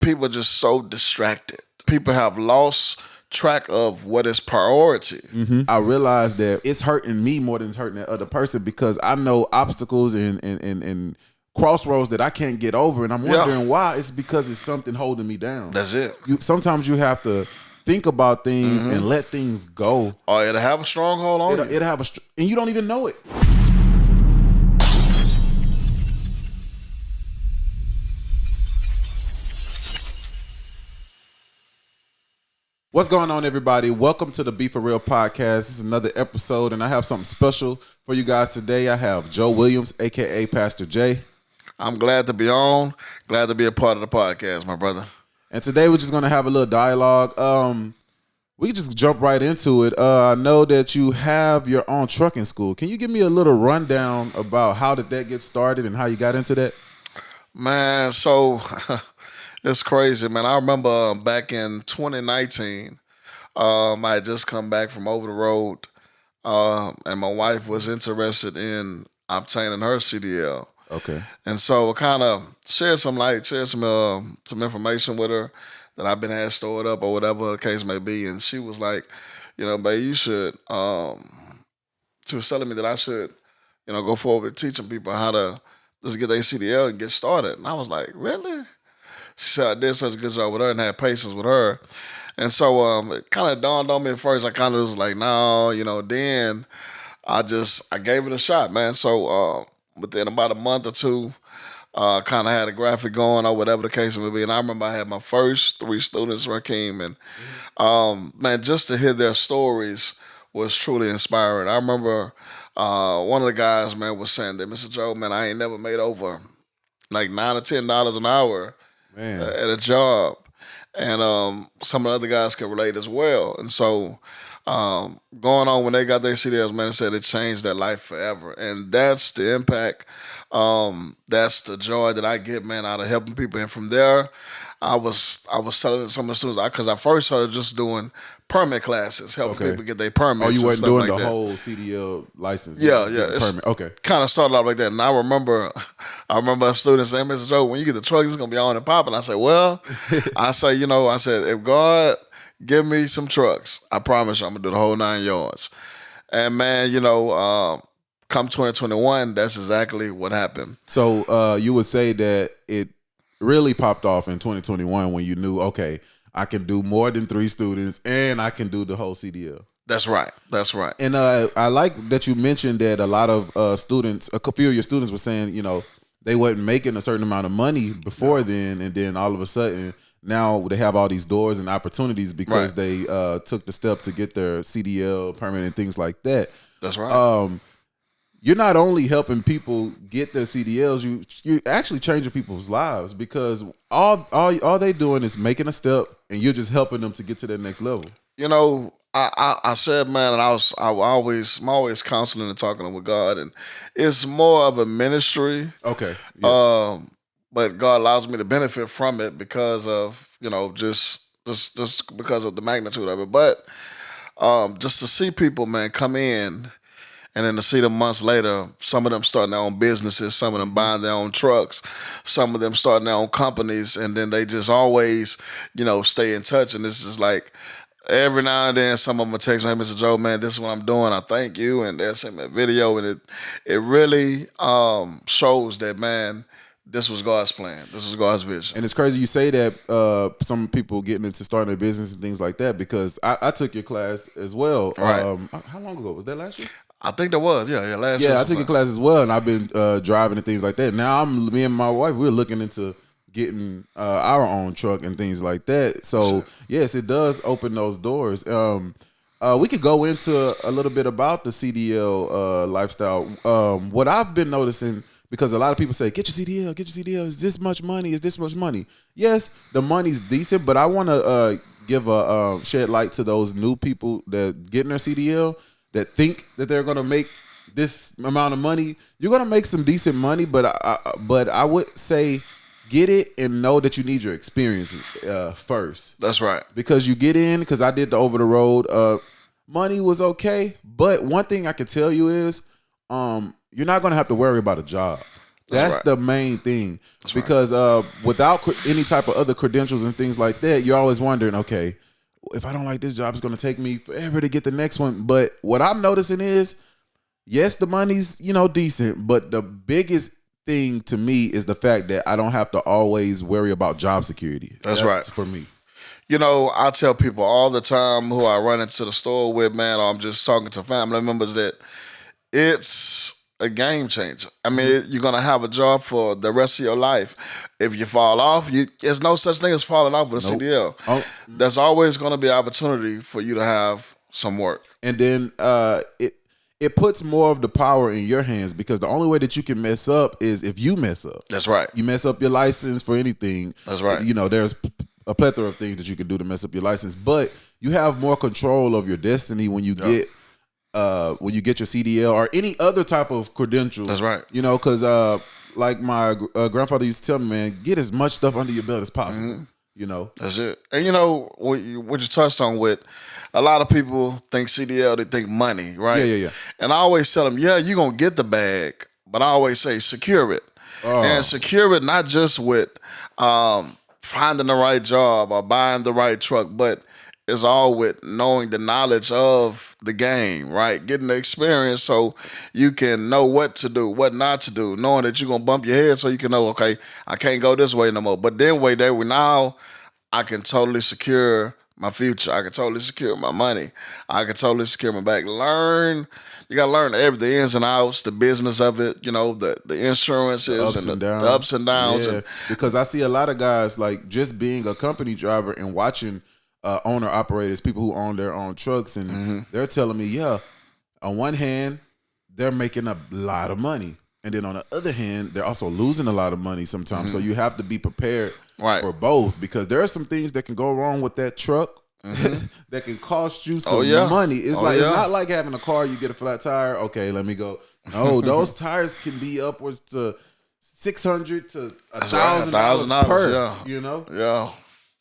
people are just so distracted. People have lost track of what is priority. I realize that it's hurting me more than it's hurting that other person because I know obstacles and crossroads that I can't get over, and I'm wondering why. It's because it's something holding me down. That's it. Sometimes you have to think about things and let things go. Or it'll have a stronghold on you. It'll have and you don't even know it. What's going on, everybody? Welcome to the B4Real Podcast. This is another episode, and I have something special for you guys today. I have Joe Williams, a.k.a. Pastor J. I'm glad to be on. Glad to be a part of the podcast, my brother. And today we're just going to have a little dialogue. We can just jump right into it. I know that you have your own trucking school. Can you give me a little rundown about how did that get started and how you got into that? Man, so it's crazy, man. I remember back in 2019, I had just come back from over the road, and my wife was interested in obtaining her CDL. Okay. And so I kind of shared some information with her that I've been had stored up or whatever the case may be. And she was like, babe, you should, she was telling me that I should, go forward with teaching people how to just get their CDL and get started. And I was like, really? She said I did such a good job with her and had patience with her. And so it kind of dawned on me at first. I kind of was like, no, then I gave it a shot, man. So within about a month or two, kind of had a graphic going or whatever the case may be. And I remember I had my first 3 students, Ri'keam. And man, just to hear their stories was truly inspiring. I remember one of the guys, man, was saying that, Mr. Joe, man, I ain't never made over like $9 or $10 an hour at a job. And some of the other guys can relate as well. And so going on when they got their CDLs, man, they said it changed their life forever. And that's the impact. That's the joy that I get, man, out of helping people. And from there, I was telling some of the students, because I first started just doing permit classes, helping people get their permits. Oh, you weren't doing like the whole CDL license? Yeah. Permit. Okay. Kind of started off like that. And I remember a student saying, Mr. Joe, when you get the truck, it's going to be on and popping. I said, well, I said, if God give me some trucks, I promise you I'm going to do the whole 9 yards. And man, come 2021, that's exactly what happened. So you would say that it really popped off in 2021 when you knew, okay, I can do more than 3 students and I can do the whole CDL. That's right. And I like that you mentioned that a lot of students, a few of your students were saying, they wasn't making a certain amount of money before then, and then all of a sudden now they have all these doors and opportunities because they took the step to get their CDL permit and things like that. That's right. You're not only helping people get their CDLs, you're actually changing people's lives because all they doing is making a step, and you're just helping them to get to that next level. I said, man, and I'm always counseling and talking with God, and it's more of a ministry. Okay. Yeah. But God allows me to benefit from it because of just because of the magnitude of it. But just to see people, man, come in. And then to see them months later, some of them starting their own businesses, some of them buying their own trucks, some of them starting their own companies, and then they just always, stay in touch. And this is like every now and then, some of them will text me, hey, Mr. Joe, man, this is what I'm doing. I thank you. And they'll send me a video, and it really shows that, man, this was God's plan. This was God's vision. And it's crazy you say that some people getting into starting their business and things like that because I took your class as well. Right. How long ago? Was that last year? I think there was, last year. Yeah, I took a class as well, and I've been driving and things like that. Now me and my wife, we're looking into getting our own truck and things like that. So yes, it does open those doors. We could go into a little bit about the CDL lifestyle. What I've been noticing, because a lot of people say, get your CDL, is this much money? Yes, the money's decent, but I want to give a shed light to those new people that getting their CDL, that think that they're going to make this amount of money. You're going to make some decent money, but I would say get it and know that you need your experience first. That's right. Because you get in, because I did the over the road. Money was okay, but one thing I can tell you is you're not going to have to worry about a job. That's right. the main thing. That's right. Because without any type of other credentials and things like that, you're always wondering, okay, if I don't like this job, it's going to take me forever to get the next one. But what I'm noticing is, yes, the money's, decent, but the biggest thing to me is the fact that I don't have to always worry about job security. That's right. For me. I tell people all the time who I run into the store with, man, or I'm just talking to family members, that it's a game changer. I mean, you're going to have a job for the rest of your life. If you fall off, there's no such thing as falling off with a CDL. Oh. There's always going to be opportunity for you to have some work. And then it puts more of the power in your hands, because the only way that you can mess up is if you mess up. That's right. You mess up your license for anything. That's right. There's a plethora of things that you can do to mess up your license, but you have more control of your destiny when you get your CDL or any other type of credential. That's right. Because like my grandfather used to tell me, man, get as much stuff under your belt as possible. That's it. And what you touched on with, a lot of people think CDL, they think money, right? Yeah. And I always tell them, you're going to get the bag, but I always say secure it. And secure it not just with finding the right job or buying the right truck, but it's all with knowing the knowledge of the game, right? Getting the experience so you can know what to do, what not to do, knowing that you're going to bump your head so you can know, okay, I can't go this way no more. But then now I can totally secure my future. I can totally secure my money. I can totally secure my back. You got to learn the ins and outs, the business of it, the insurances and the ups and downs. Yeah, because I see a lot of guys, like, just being a company driver and watching owner operators, people who own their own trucks, and they're telling me, on one hand, they're making a lot of money, and then on the other hand, they're also losing a lot of money sometimes. So you have to be prepared for both, because there are some things that can go wrong with that truck that can cost you some money. It's it's not like having a car, you get a flat tire, okay, let me go. No, those tires can be upwards to $600 to $1,000 per. Yeah.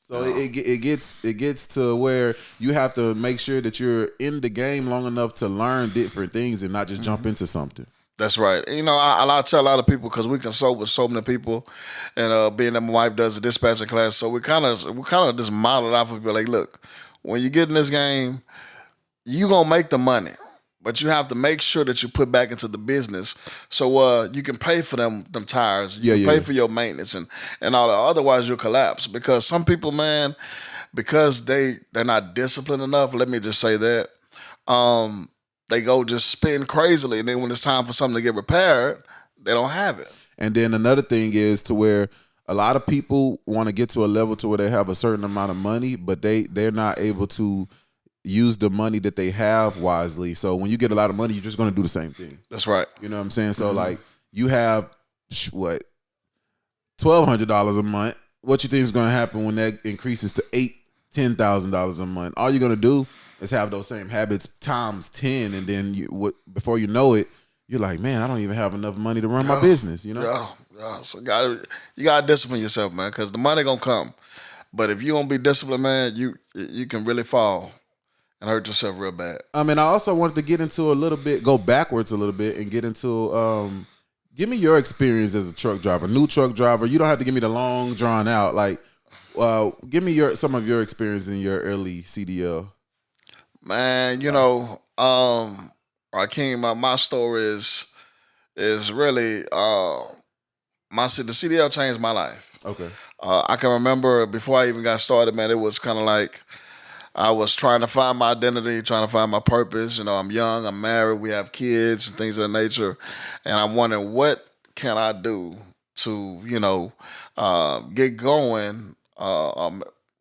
So it gets to where you have to make sure that you're in the game long enough to learn different things and not just jump into something. That's right. I tell a lot of people, because we consult with so many people, and being that my wife does a dispatching class, so we kind of just model it out for people. Like, look, when you get in this game, you gonna make the money, but you have to make sure that you put back into the business so you can pay for them tires. You can pay for your maintenance and all that. Otherwise, you'll collapse. Because some people, man, because they're not disciplined enough. Let me just say that. They go just spin crazily, and then when it's time for something to get repaired, they don't have it. And then another thing is to where a lot of people want to get to a level to where they have a certain amount of money, but they're not able to use the money that they have wisely. So when you get a lot of money, you're just going to do the same thing. That's right. You know what I'm saying? So like, you have $1,200 a month. What you think is going to happen when that increases to $10,000 a month? All you're going to do is have those same habits times 10, and then before you know it, you're like, man, I don't even have enough money to run my business. Yeah. So you gotta discipline yourself, man, because the money gonna come. But if you don't be disciplined, man, you can really fall and hurt yourself real bad. I also wanted to get into go backwards a little bit, and get into give me your experience as a truck driver, new truck driver. You don't have to give me the long drawn out. Like, give me some of your experience in your early CDL. Man, Ri'keam, my story is really the CDL changed my life. Okay. I can remember before I even got started, man, it was kind of like I was trying to find my identity, trying to find my purpose. I'm young, I'm married, we have kids and things of that nature, and I'm wondering, what can I do to get going,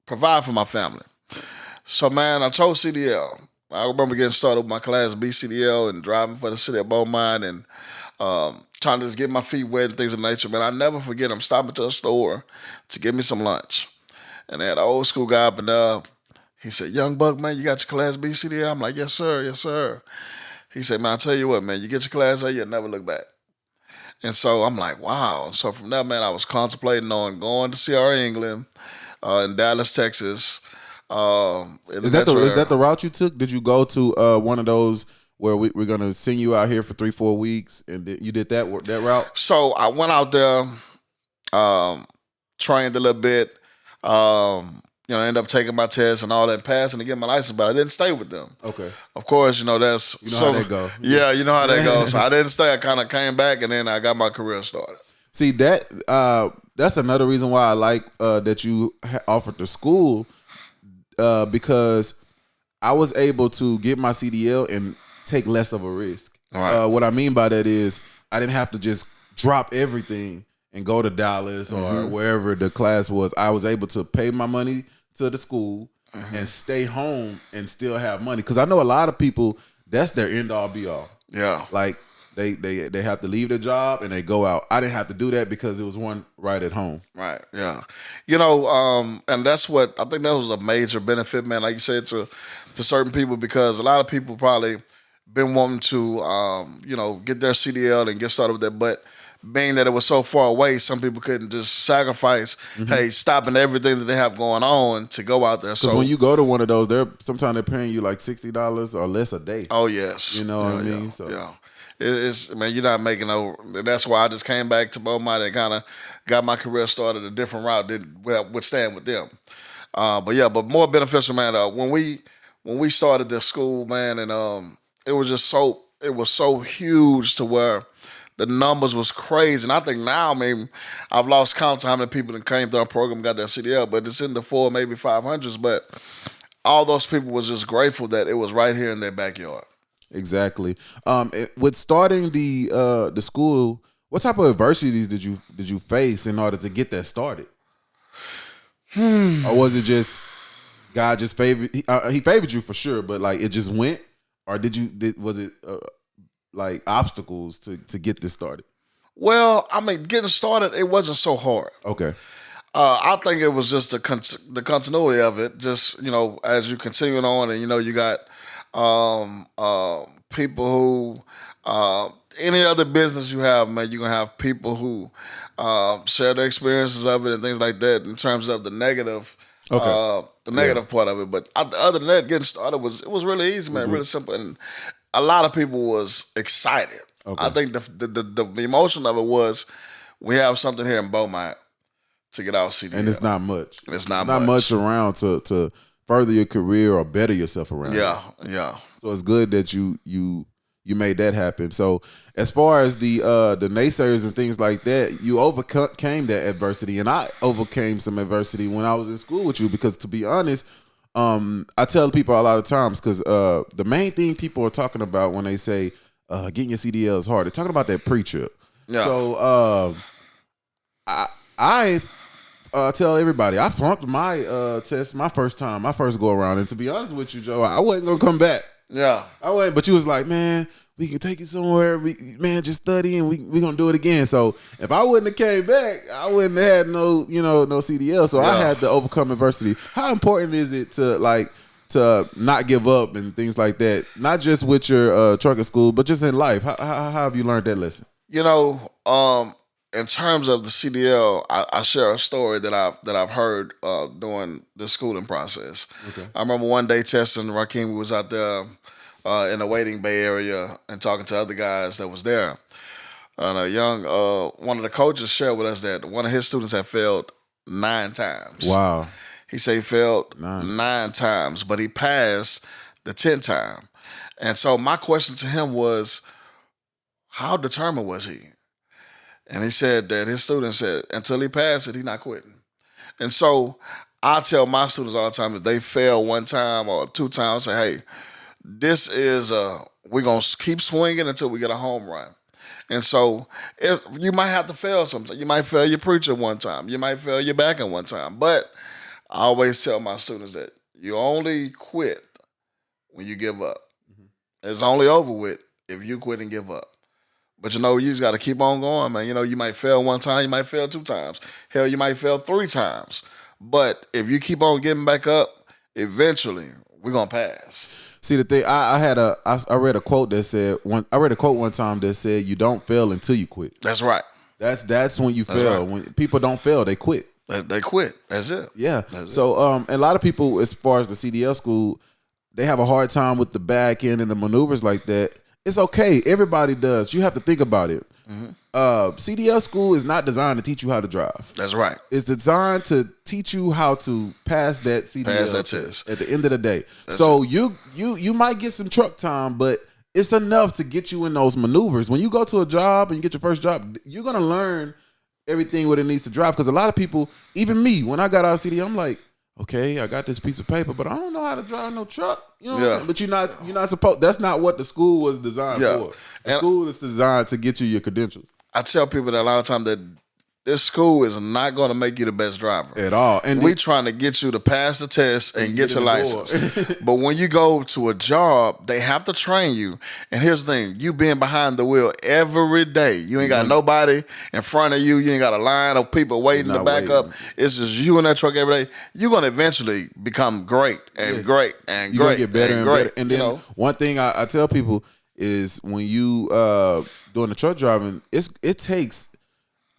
provide for my family. So, man, I chose CDL. I remember getting started with my Class B CDL and driving for the city of Beaumont and trying to just get my feet wet and things of that nature. Man, I never forget, I'm stopping to a store to get me some lunch. And they had an old school guy up and up. He said, "Young buck, man, you got your Class B CDL?" I'm like, "Yes, sir. Yes, sir." He said, "Man, I tell you what, man, you get your Class A, you'll never look back." And so I'm like, wow. So from that, man, I was contemplating on going to CR England in Dallas, Texas. Is that the route you took? Did you go to one of those where we're gonna send you out here for 3-4 weeks, and you did that route? So I went out there, trained a little bit, ended up taking my test and all that, passing to get my license, but I didn't stay with them. Okay. Of course, that's how that go. Yeah, you know how that goes. So I didn't stay. I kind of came back, and then I got my career started. See that's another reason why I like that you offered the school, because I was able to get my CDL and take less of a risk. Right. What I mean by that is I didn't have to just drop everything and go to Dallas or wherever the class was. I was able to pay my money to the school and stay home and still have money. Because I know a lot of people, that's their end all be all. Yeah. Like they have to leave their job and they go out. I didn't have to do that because it was one right at home. Right. Yeah. And that's what I think that was a major benefit, man. Like you said, to certain people, because a lot of people probably been wanting to, get their CDL and get started with that, but being that it was so far away, some people couldn't just sacrifice, stopping everything that they have going on to go out there. Because when you go to one of those, sometimes they're paying you like $60 or less a day. Oh yes, you know what I mean. Yeah, so yeah, it's man, you're not making no. And that's why I just came back to Beaumont and kind of got my career started a different route than staying with them. But more beneficial, man. When we started the school, man, and it was so huge to where the numbers was crazy. And I think now, I've lost count to how many people that came through our program and got their CDL, but it's in the 400, maybe 500s. But all those people was just grateful that it was right here in their backyard. Exactly. With starting the school, what type of adversities did you face in order to get that started? Or was it just God just favored? He favored you for sure, but like it just went, or was it like obstacles to get this started? Well, getting started, it wasn't so hard. Okay. I think it was just the continuity of it. Just, as you continue on and, you got people who, any other business you have, man, you're going to have people who share their experiences of it and things like that in terms of the negative. Okay. The negative part of it. But other than that, getting started was really easy, man, really simple. And a lot of people was excited. Okay. I think the emotion of it was we have something here in Beaumont to get our CDL. And it's not much. It's not much around to further your career or better yourself around. Yeah, yeah. So it's good that you made that happen. So as far as the naysayers and things like that, you overcame that adversity, and I overcame some adversity when I was in school with you. Because to be honest, I tell people a lot of times, because the main thing people are talking about when they say getting your CDL is hard, they're talking about that pre-trip. Yeah. So I tell everybody I flunked my test my first go around, and to be honest with you, Joe, I wasn't gonna come back. Yeah, I wasn't. But you was like, man, we can take you somewhere. Just study and we gonna do it again. So if I wouldn't have came back, I wouldn't have had no CDL. So I had to overcome adversity. How important is it to not give up and things like that? Not just with your trucking school, but just in life. How have you learned that lesson? In terms of the CDL, I share a story that I've heard during the schooling process. Okay. I remember one day testing Ri'keam. We was out there in the waiting bay area and talking to other guys that was there. And one of the coaches shared with us that one of his students had failed 9 times. Wow. He said he failed 9 times, but he passed the 10th time. And so my question to him was, how determined was he? And he said that his student said, until he passed it, he's not quitting. And so I tell my students all the time, if they fail 1 time or 2 times, say, hey, this is we're going to keep swinging until we get a home run. And so you might have to fail something. You might fail your preacher 1 time. You might fail your backing 1 time. But I always tell my students that you only quit when you give up. Mm-hmm. It's only over with if you quit and give up. But you just got to keep on going, man. You might fail 1 time, you might fail 2 times. Hell, you might fail 3 times. But if you keep on getting back up, eventually we're gonna pass. See, the thing, I read a quote that said one time that said you don't fail until you quit. That's right. That's when you fail. Right. When people don't fail, they quit. They quit. That's it. Yeah. That's so a lot of people, as far as the CDL school, they have a hard time with the back end and the maneuvers like that. It's okay. Everybody does. You have to think about it. CDL school is not designed to teach you how to drive. That's right. It's designed to teach you how to pass that CDL test at the end of the day. So you might get some truck time, but it's enough to get you in those maneuvers. When you go to a job and you get your first job, you're gonna learn everything what it needs to drive. Because a lot of people, even me, when I got out of CDL, I'm like, okay, I got this piece of paper, but I don't know how to drive no truck. You know what I'm saying? But you're not supposed. That's not what the school was designed for. The school is designed to get you your credentials. I tell people that a lot of times that this school is not going to make you the best driver at all. And we trying to get you to pass the test and get your license. But when you go to a job, they have to train you. And here's the thing: you being behind the wheel every day. You ain't got nobody in front of you. You ain't got a line of people waiting to back up. It's just you in that truck every day. You're going to eventually become great and great and you're great. You're going to get better and great. Better. And then one thing I tell people is when you doing the truck driving, it takes.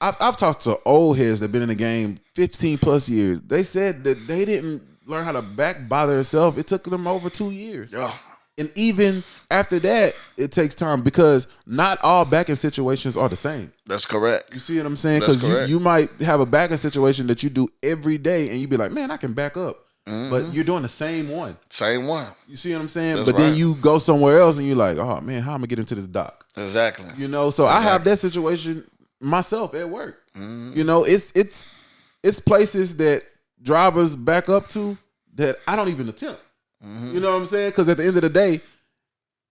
I've talked to old heads that been in the game 15 plus years. They said that they didn't learn how to back by themselves. It took them over 2 years. Yeah. And even after that, it takes time because not all backing situations are the same. That's correct. You see what I'm saying? Because you might have a backing situation that you do every day and you be like, man, I can back up. But you're doing the same one. Same one. You see what I'm saying? That's but then you go somewhere else and you're like, oh, man, how am I get into this dock? Exactly. You know, so I have that situation myself at work. You know, it's places that drivers back up to that I don't even attempt. You know what I'm saying? Because at the end of the day,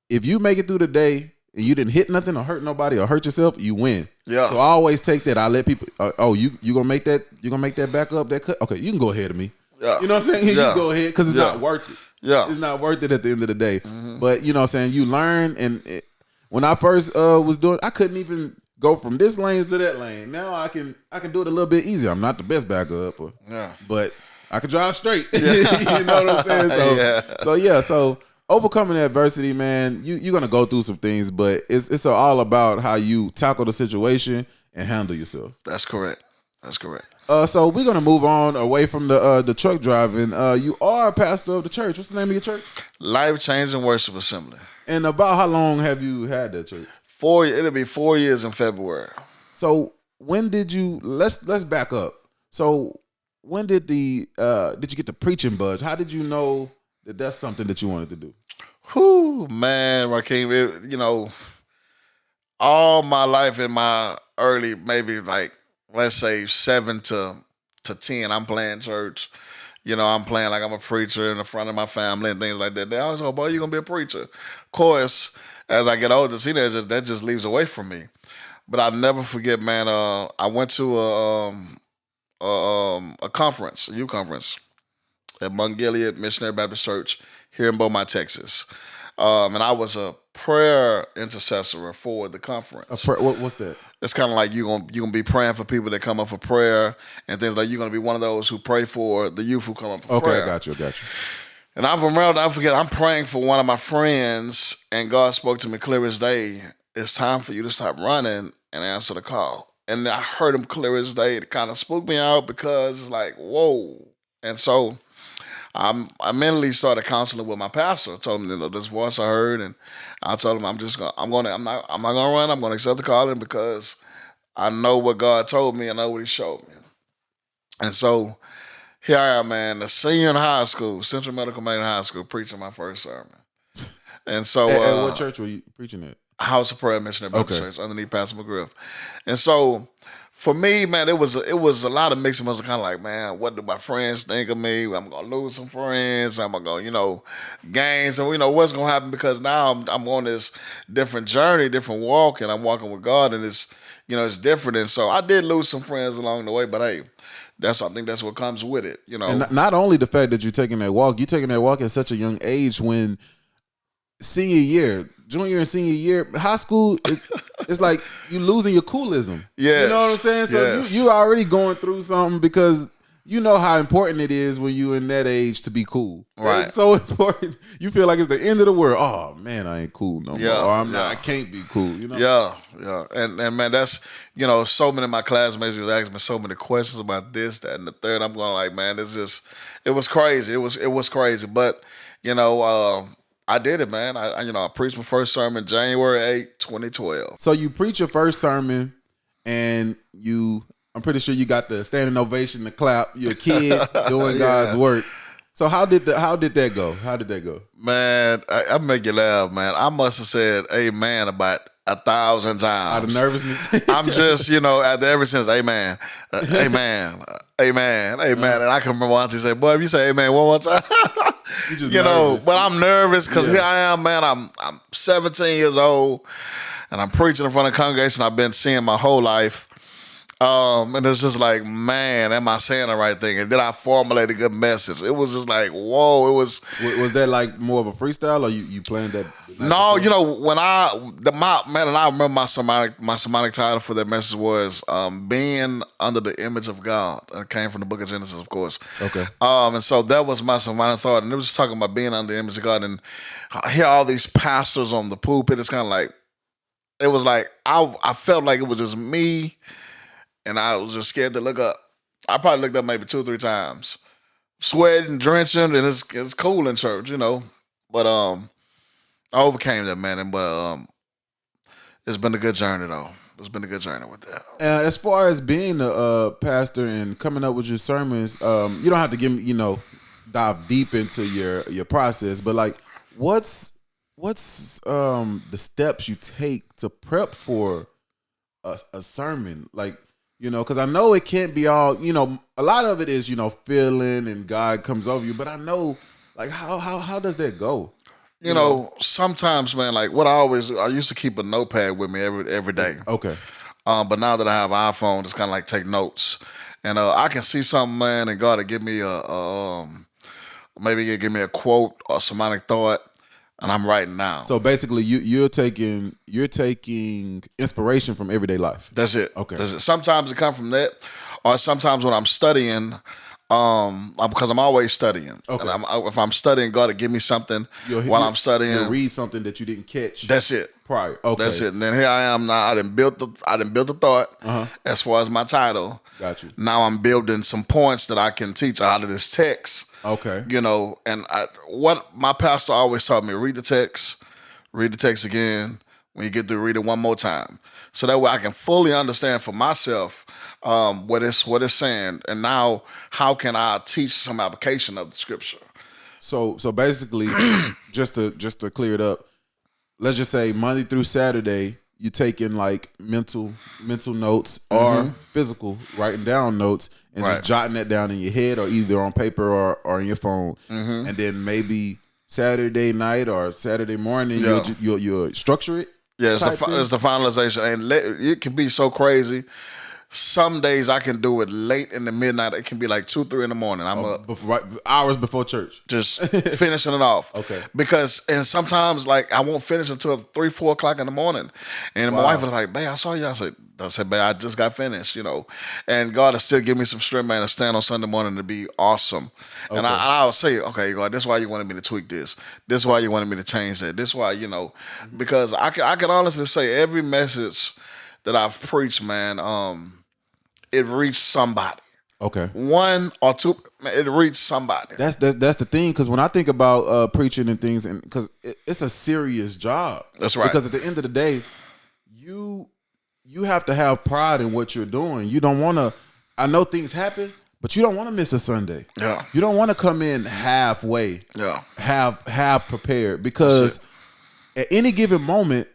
if you make it through the day and you didn't hit nothing or hurt nobody or hurt yourself, you win. Yeah. So I always take that. I let people, you gonna make that? You gonna make that back up? That cut? Okay, you can go ahead of me. Yeah. You know what I'm saying? You can go ahead because it's not worth it. Yeah. It's not worth it at the end of the day. But you know what I'm saying? You learn. And when I first was doing, I couldn't even go from this lane to that lane. Now I can do it a little bit easier. I'm not the best backup, but I can drive straight. You know what I'm saying? So overcoming adversity, man, you're gonna go through some things, but it's all about how you tackle the situation and handle yourself. That's correct. So we're gonna move on away from the truck driving. You are a pastor of the church. What's the name of your church? Life Changing Worship Assembly. And about how long have you had that church? It'll be 4 years in February. So when did you? Let's back up. So when did you get the preaching bug? How did you know that that's something that you wanted to do? Whew, man, Ri'keam, all my life in my early, maybe like, let's say 7 to 10, I'm playing church. I'm playing like I'm a preacher in the front of my family and things like that. They always go, boy, you're going to be a preacher. Of course, as I get older, that just leaves away from me. But I'll never forget, man, I went to a conference, a youth conference at Mount Gilead Missionary Baptist Church here in Beaumont, Texas. And I was a prayer intercessor for the conference. What's that? It's kind of like you're gonna be praying for people that come up for prayer and things like you're gonna be one of those who pray for the youth who come up for prayer. Okay, got you. And I forget, I'm praying for one of my friends, and God spoke to me clear as day. It's time for you to stop running and answer the call. And I heard him clear as day. It kind of spooked me out because it's like, whoa. And so I mentally started counseling with my pastor. I told him, this voice I heard, and I told him I'm not gonna run. I'm gonna accept the calling because I know what God told me. I know what He showed me. And so here I am, man, a senior in high school, Central Medical Main High School, preaching my first sermon. And so, at what church were you preaching at? House of Prayer Missionary Baptist Church, underneath Pastor McGriff. And so, for me, man, it was a lot of mixed emotions. Kind of like, man, what do my friends think of me? I'm gonna lose some friends. I'm gonna, gain some. What's gonna happen? Because now I'm on this different journey, different walk, and I'm walking with God, and it's different. And so I did lose some friends along the way, but hey, I think that's what comes with it. And not only the fact that you're taking that walk at such a young age when senior year, junior and senior year, high school, it's like you losing your coolism. Yes. You know what I'm saying? So you already going through something because you know how important it is when you in that age to be cool. Right. It's so important. You feel like it's the end of the world. Oh man, I ain't cool no more. Or I can't be cool. Yeah. And man, that's so many of my classmates was asking me so many questions about this, that, and the third. I'm going like, man, it was crazy. It was crazy. But I did it, man. I preached my first sermon January 2012. So you preach your first sermon, and I'm pretty sure you got the standing ovation, the clap. You're a kid doing God's work. So how did that go? How did that go? Man, I make you laugh, man. I must have said amen about 1,000 times. Out of nervousness? I'm just, after ever since, amen, amen, amen, amen. And I can remember once he said, boy, if you say amen one more time, You just nervous. but I'm nervous because here I am, man. I'm 17 years old and I'm preaching in front of a congregation I've been seeing my whole life. And it's just like, man, am I saying the right thing? And then I formulate a good message. It was just like, whoa, it was. Was that like more of a freestyle, or you planned that? No, when I remember my sermonic title for that message was being under the image of God. It came from the book of Genesis, of course. Okay. And so that was my sermonic thought, and it was just talking about being under the image of God. And I hear all these pastors on the pulpit. It's kind of like, it was like I felt like it was just me. And I was just scared to look up. I probably looked up maybe 2 or 3 times, sweating, drenching, and it's cool in church, But I overcame that, man. But it's been a good journey, though. It's been a good journey with that. As far as being a pastor and coming up with your sermons, you don't have to dive deep into your process, but like, what's the steps you take to prep for a sermon, like? Because I know it can't be all, a lot of it is, feeling and God comes over you. But I know, like, how does that go? Sometimes, man, like I used to keep a notepad with me every day. Okay. But now that I have an iPhone, it's kind of like take notes. And I can see something, man, and God will give me maybe he'll give me a quote or sermonic thought. And I'm writing now. So basically, you're taking inspiration from everyday life. That's it. Okay. That's it. Sometimes it comes from that, or sometimes when I'm studying, because I'm always studying. Okay. And if I'm studying, God will give me something while I'm studying. You'll read something that you didn't catch. That's it. Prior. Okay. That's it. And then here I am now. I done built the thought as far as my title. Got you. Now I'm building some points that I can teach out of this text. Okay. And what my pastor always taught me, read the text again. When you get through, read it one more time. So that way I can fully understand for myself what it's saying. And now how can I teach some application of the scripture? So basically, just to clear it up, let's just say Monday through Saturday, you taking like mental notes or physical writing down notes and just jotting that down in your head or either on paper or in your phone. And then maybe Saturday night or Saturday morning, you'll structure it. Yeah, it's the finalization. And it can be so crazy. Some days I can do it late in the midnight. It can be like 2, 3 in the morning. I'm up hours before church, just finishing it off. Okay. And sometimes like I won't finish until 3, 4 o'clock in the morning. And my wife was like, "Babe, I saw you." I said, "Babe, I just got finished." And God will still give me some strength, man, to stand on Sunday morning to be awesome. Okay. And I would say, "Okay, God, this is why you wanted me to tweak this. This is why you wanted me to change that. This is why because I can honestly say every message that I've preached, man, it reached somebody. Okay. 1 or 2, it reached somebody. That's the thing, because when I think about preaching and things, and because it's a serious job. That's right. Because at the end of the day, you have to have pride in what you're doing. You don't want to. I know things happen, but you don't want to miss a Sunday. Yeah. You don't want to come in halfway. Yeah. Half prepared, because at any given moment,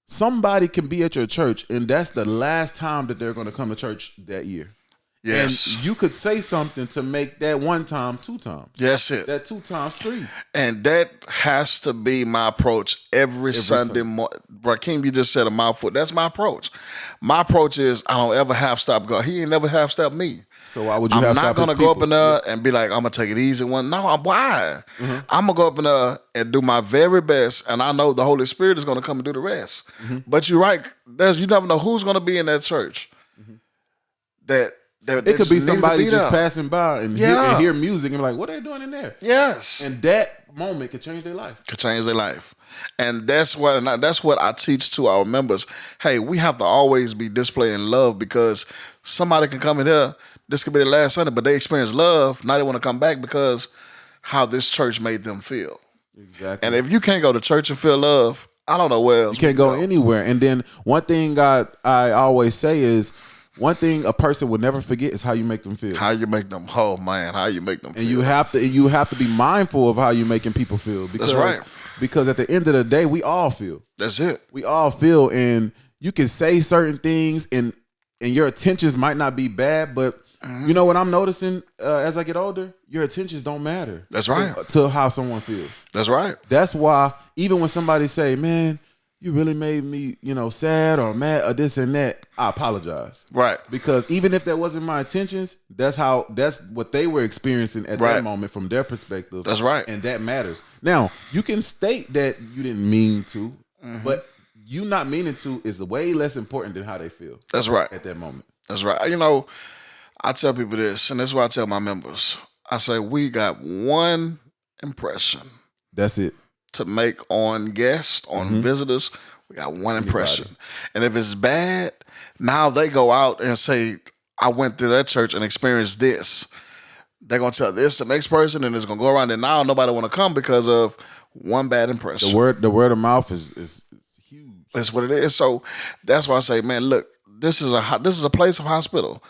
somebody can be at your church, and that's the last time that they're going to come to church that year. Yes. And you could say something to make that 1 time 2 times. That's it. That 2 times 3. And that has to be my approach every Sunday morning. Ri'keam, you just said a mouthful. That's my approach. My approach is I don't ever half stop God. He ain't never half step me. So why would you I'm not going to go up in there and be like, I'm going to take it easy one. No, why? I'm going to go up in there and do my very best, and I know the Holy Spirit is going to come and do the rest. But you're right. You never know who's going to be in that church. That it could be somebody just passing by and hear music and be like, what are they doing in there? Yes. And that moment could change their life. And that's what I teach to our members. Hey, we have to always be displaying love, because somebody can come in here, this could be their last Sunday, but they experience love. Now they want to come back because how this church made them feel. Exactly. And if you can't go to church and feel love, I don't know where else You can't go anywhere. And then one thing I always say is, one thing a person will never forget is how you make them feel. How you make them, oh man, how you make them feel. And you have to be mindful of how you're making people feel. Because, That's right. Because at the end of the day, we all feel. That's it. We all feel, and you can say certain things, and your intentions might not be bad, but you know what I'm noticing as I get older? Your intentions don't matter. That's right. To how someone feels. That's right. That's why even when somebody say, man, you really made me, sad or mad or this and that, I apologize. Right. Because even if that wasn't my intentions, that's what they were experiencing at that moment from their perspective. That's right. And that matters. Now, you can state that you didn't mean to, but you not meaning to is way less important than how they feel. That's right. At that moment. That's right. I tell people this, and this is what I tell my members. I say, we got one impression. That's it. To make on guests, on visitors, we got one impression. And if it's bad, now they go out and say, I went to that church and experienced this. They're going to tell this to the next person, and it's going to go around, and now nobody want to come because of one bad impression. The word of mouth is huge. That's what it is. So that's why I say, man, look, this is a place of hospital.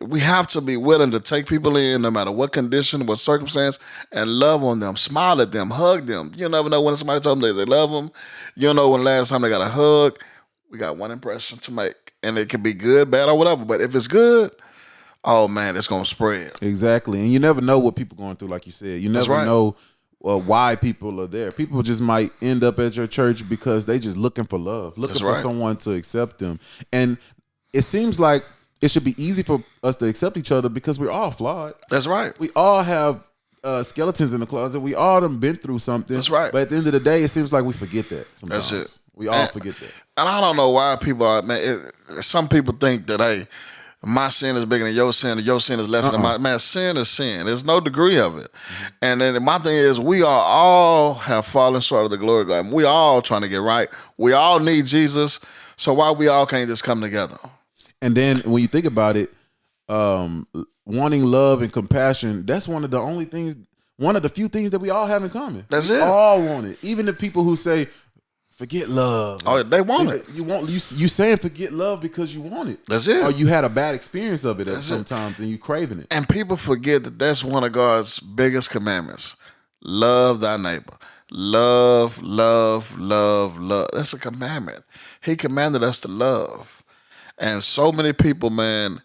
We have to be willing to take people in, no matter what condition, what circumstance, and love on them, smile at them, hug them. You never know when somebody told them they love them. You don't know when the last time they got a hug. We got one impression to make, and it can be good, bad, or whatever. But if it's good, oh man, it's gonna spread. Exactly, and you never know what people going through. Like you said, you never know why people are there. People just might end up at your church because they just looking for love, looking for someone to accept them. And it seems like it should be easy for us to accept each other because we're all flawed. That's right. We all have skeletons in the closet. We all done been through something. That's right. But at the end of the day, it seems like we forget that sometimes. That's it. We all forget that. And I don't know why people are, man, some people think that, hey, my sin is bigger than your sin, or your sin is less than my, man, sin is sin. There's no degree of it. And then my thing is, we are all have fallen short of the glory of God. We all trying to get right. We all need Jesus. So why we all can't just come together? And then when you think about it, wanting love and compassion, that's one of the few things that we all have in common. That's we it. All want it. Even the people who say, forget love. Oh, they want it. You saying forget love because you want it. That's it. Or you had a bad experience of it sometimes and you craving it. And people forget that that's one of God's biggest commandments. Love thy neighbor. Love, love, love, love. That's a commandment. He commanded us to love. And so many people, man,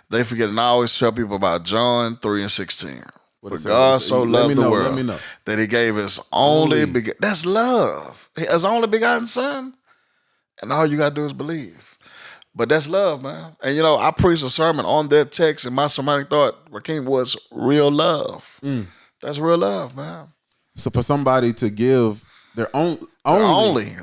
they forget. And I always tell people about John 3:16. For God so loved the world that he gave his only begotten. That's love. His only begotten son. And all you got to do is believe. But that's love, man. And, I preached a sermon on that text, and my sermonic thought, Ri'keam, was real love. That's real love, man. So for somebody to give their own underline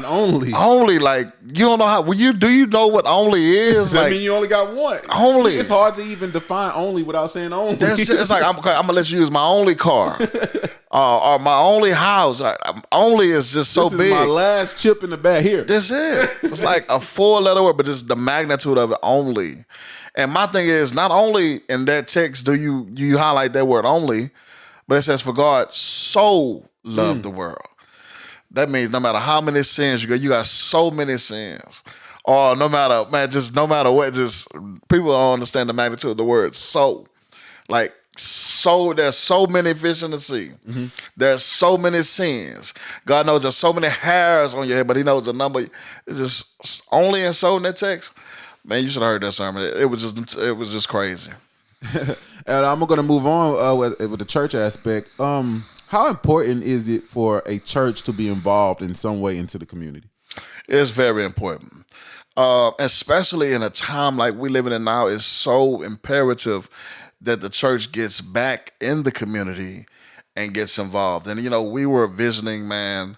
only, like, you don't know how. Do you know what only is? I mean, you only got one. Only. It's hard to even define only without saying only. It's like I'm gonna let you use my only car, or my only house. Only is just so this big. Is my last chip in the bag here. That's it. It's like a 4-letter word, but just the magnitude of it. Only. And my thing is, not only in that text do you highlight that word only, but it says, for God so loved the world. That means no matter how many sins you got so many sins. Or no matter what, just people don't understand the magnitude of the word so. Like, so there's so many fish in the sea. There's so many sins. God knows there's so many hairs on your head, but he knows the number. It's just only and so in that text. Man, you should have heard that sermon. It was just crazy. And I'm going to move on with the church aspect. How important is it for a church to be involved in some way into the community? It's very important. Especially in a time like we living in now, it's so imperative that the church gets back in the community and gets involved. And, we were visiting kind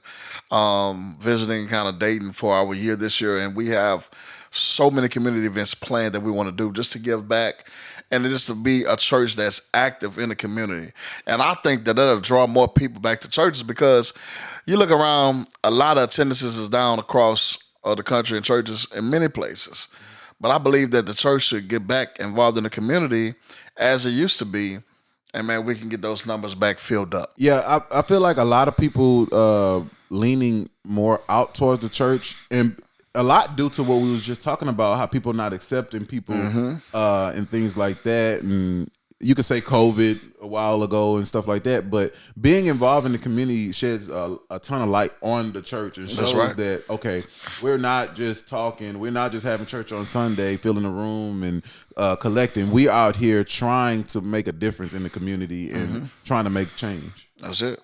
of Dayton for our year this year, and we have so many community events planned that we want to do just to give back and just to be a church that's active in the community. And I think that'll draw more people back to churches, because you look around, a lot of attendances is down across the country in churches in many places. But I believe that the church should get back involved in the community as it used to be, and man, we can get those numbers back filled up. Yeah, I feel like a lot of people leaning more out towards the church, and a lot due to what we was just talking about, how people not accepting people and things like that. And you could say COVID a while ago and stuff like that, but being involved in the community sheds a ton of light on the church and shows that, okay, we're not just talking, we're not just having church on Sunday, filling a room and collecting. We out here trying to make a difference in the community and trying to make change. That's it.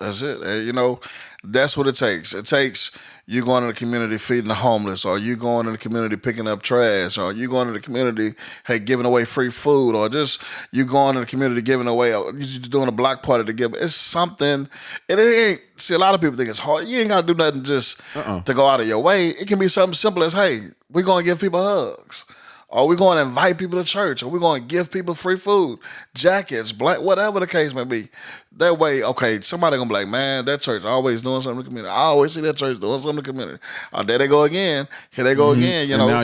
That's it. And, you know, that's what it takes. It takes you going to the community feeding the homeless, or you going in the community picking up trash, or you going to the community, hey, giving away free food, or just you going to the community giving away, you doing a block party to give. It's something. It ain't. See, a lot of people think it's hard. You ain't got to do nothing just to go out of your way. It can be something simple as, hey, we're going to give people hugs. Or we're going to invite people to church, or we're going to give people free food, jackets, black, whatever the case may be. That way, okay, somebody going to be like, man, that church always doing something in the community. I always see that church doing something in the community. Oh, there they go again. Here they go again, you know. And now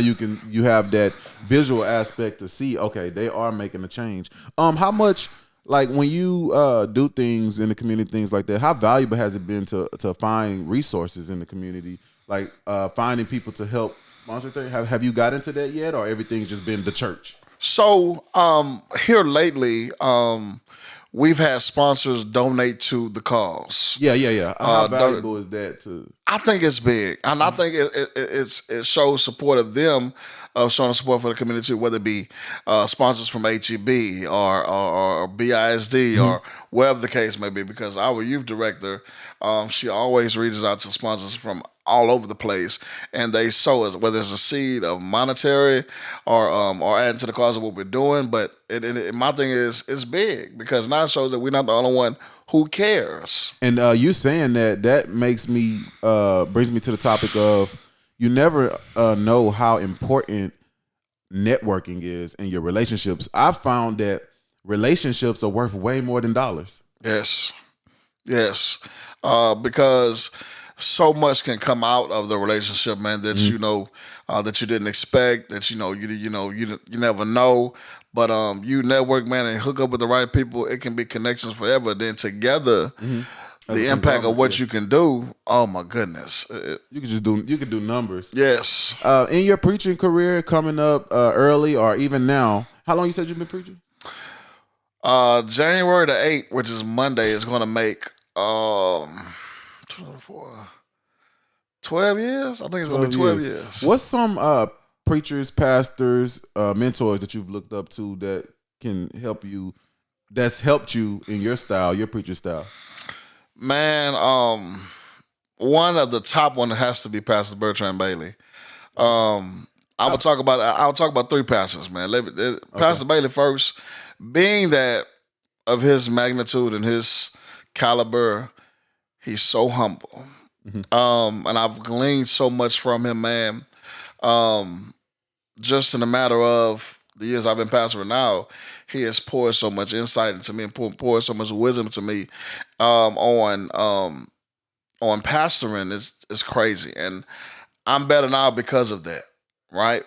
you have that visual aspect to see, okay, they are making a change. How much, like when you do things in the community, things like that, how valuable has it been to find resources in the community, like finding people to help sponsor thing? Have you got into that yet, or everything's just been the church? So here lately, we've had sponsors donate to the cause. Yeah. How valuable is that to? I think it's big, and I think it shows support of them, of showing support for the community, whether it be sponsors from HEB or BISD or wherever the case may be. Because our youth director, she always reaches out to sponsors from all over the place, and they sow us, whether it's a seed of monetary or adding to the cause of what we're doing. But my thing is, it's big because now it shows that we're not the only one who cares. And you saying that makes me brings me to the topic of, you never know how important networking is in your relationships. I found that relationships are worth way more than dollars. Yes, because so much can come out of the relationship, man, that you know that you didn't expect, that you never know. But you network, man, and hook up with the right people. It can be connections forever. Then together, the impact of what you can do. Oh my goodness, you could do numbers. Yes. In your preaching career, coming up early or even now, how long you said you've been preaching? January the 8th, which is Monday, is going to make 12 years. I think it's going to be 12 years. What's some preachers, pastors, mentors that you've looked up to that can help you, that's helped you in your style, your preacher style? Man, one of the top one has to be Pastor Bertrand Bailey. I'll talk about three pastors, man. Pastor Bailey first, being that of his magnitude and his caliber, he's so humble. And I've gleaned so much from him, man. Just in a matter of the years I've been pastoring now, he has poured so much insight into me and poured so much wisdom to me on pastoring. It's crazy. And I'm better now because of that, right?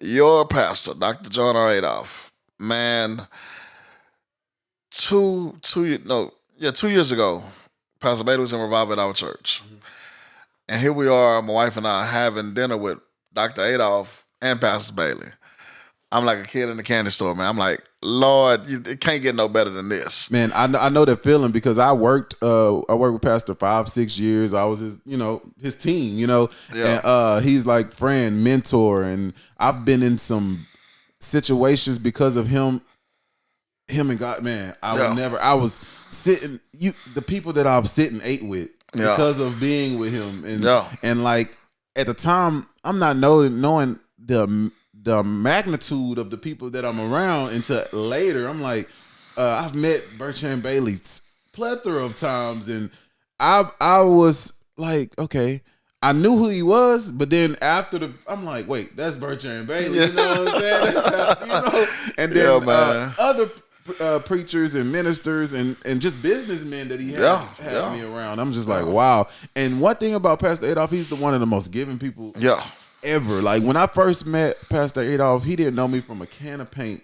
Your pastor, Dr. John R. Adolph, man, 2 years ago, Pastor Bailey was in revival at our church. And here we are, my wife and I, having dinner with Dr. Adolph and Pastor Bailey. I'm like a kid in the candy store, man. I'm like, Lord, it can't get no better than this. Man, I know that feeling because I worked with Pastor 5-6 years. I was his team, Yeah. And he's like friend, mentor, and I've been in some situations because of him and God, man. I was sitting, the people that I've sit and ate with because of being with him. And like at the time, I'm not knowing the magnitude of the people that I'm around until later. I'm like, I've met Bertrand Bailey plethora of times, and I was like, okay, I knew who he was, but then after I'm like, wait, that's Bertrand Bailey, you know what I'm saying? And then other preachers and ministers and just businessmen that he had me around. I'm just like, wow. And one thing about Pastor Adolph, he's one of the most giving people ever. Like when I first met Pastor Adolph, he didn't know me from a can of paint.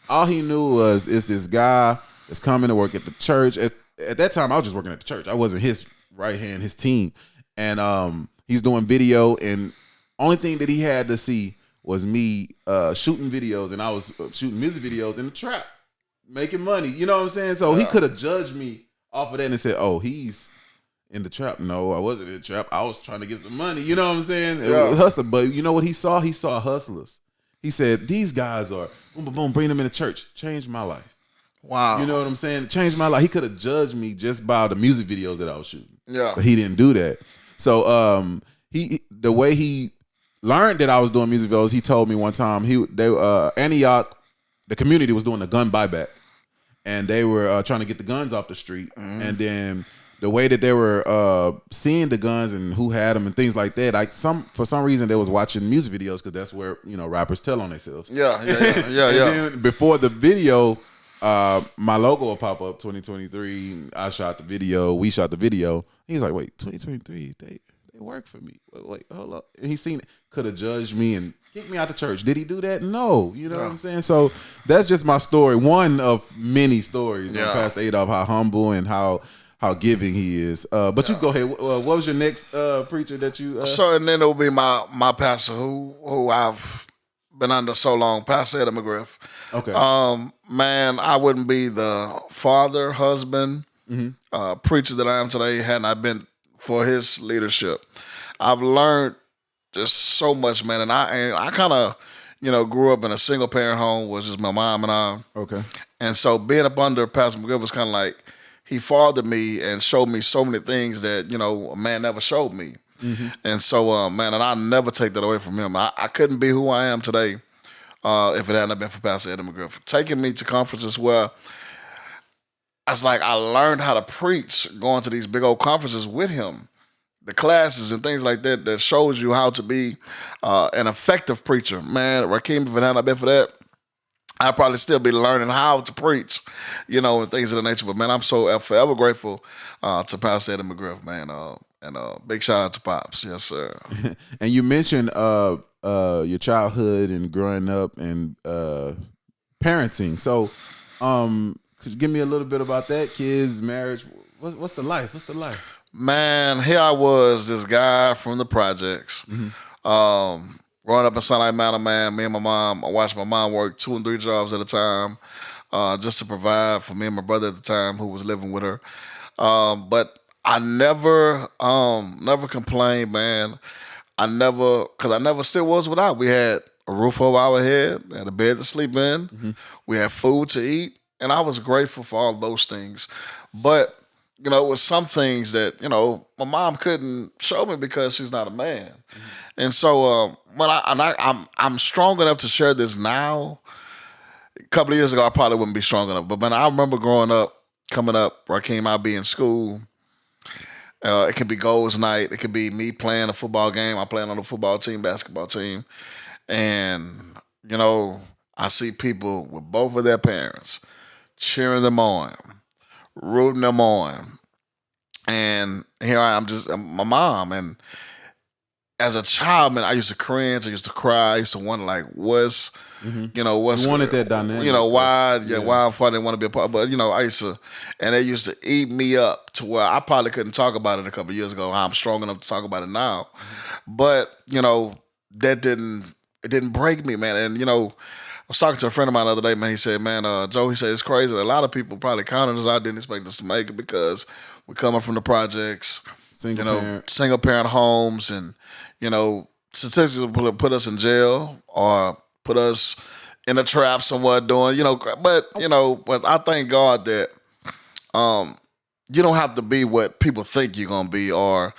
All he knew was, is this guy that's coming to work at the church. At that time, I was just working at the church. I wasn't his right hand, his team. And he's doing video, and only thing that he had to see was me shooting videos, and I was shooting music videos in the trap, making money. You know what I'm saying? So he could have judged me off of that and said, "Oh, he's in the trap." No, I wasn't in the trap. I was trying to get some money. You know what I'm saying? Yeah. Hustler. But you know what he saw? He saw hustlers. He said, "These guys are boom, boom, boom. Bring them in the church. Changed my life." Wow. You know what I'm saying? Changed my life. He could have judged me just by the music videos that I was shooting. Yeah. But he didn't do that. So the way he learned that I was doing music videos, he told me one time Antioch, the community was doing a gun buyback, and they were trying to get the guns off the street. And then the way that they were seeing the guns and who had them and things like that, for some reason they was watching music videos because that's where rappers tell on themselves. Yeah. And then before the video, my logo will pop up 2023. I shot the video. We shot the video. He's like, "Wait, 2023? They work for me. Wait, hold up." And he seen it. Could have judged me and kicked me out the church. Did he do that? No. You know what I'm saying? So that's just my story. One of many stories on Pastor Adolph, how humble and how giving he is. But you go ahead. What was your next preacher that you? So and then it will be my pastor who I've been under so long, Pastor Eddie McGriff. Okay. Man, I wouldn't be the father, husband, preacher that I am today had not been for his leadership. I've learned just so much, man, and I kind of, grew up in a single parent home, which is my mom and I. Okay. And so being up under Pastor McGriff was kind of like he fathered me and showed me so many things that a man never showed me. And so, man, and I never take that away from him. I couldn't be who I am today if it hadn't been for Pastor Eddie McGriff. Taking me to conferences where it's like I learned how to preach going to these big old conferences with him. The classes and things like that shows you how to be an effective preacher. Man, Ri'keam, if it hadn't been for that, I'd probably still be learning how to preach, and things of the nature. But, man, I'm so forever grateful to Pastor Eddie McGriff, man. And big shout out to Pops. Yes, sir. And you mentioned your childhood and growing up and parenting. So could you give me a little bit about that? Kids, marriage. What's the life? What's the life? Man, here I was, this guy from the projects. Growing up in Sunlight Mountain, man, me and my mom, I watched my mom work 2 and 3 jobs at a time just to provide for me and my brother at the time who was living with her. But I never complained, man. I never still was without. We had a roof over our head, had a bed to sleep in. We had food to eat, and I was grateful for all those things. But it was some things that, my mom couldn't show me because she's not a man. And so I'm strong enough to share this now. A couple of years ago, I probably wouldn't be strong enough. But, man, I remember coming up, Ri'keam, I'd be in school. It could be goals night. It could be me playing a football game. I playing on a football team, basketball team. And, I see people with both of their parents cheering them on, rooting them on. And here I am, just my mom. And as a child, man, I used to cringe. I used to cry. I used to wonder, like, what's You wanted that dynamic. Why I didn't want to be a part. But, I used to, and they used to eat me up to where I probably couldn't talk about it a couple of years ago. I'm strong enough to talk about it now. But, that didn't break me, man. And, I was talking to a friend of mine the other day, man. He said, man, Joe, he said, it's crazy. A lot of people probably counted us out, didn't expect us to make it because we're coming from the projects, single parent homes, and, statistics will put us in jail or put us in a trap somewhat doing, but I thank God that you don't have to be what people think you're gonna be or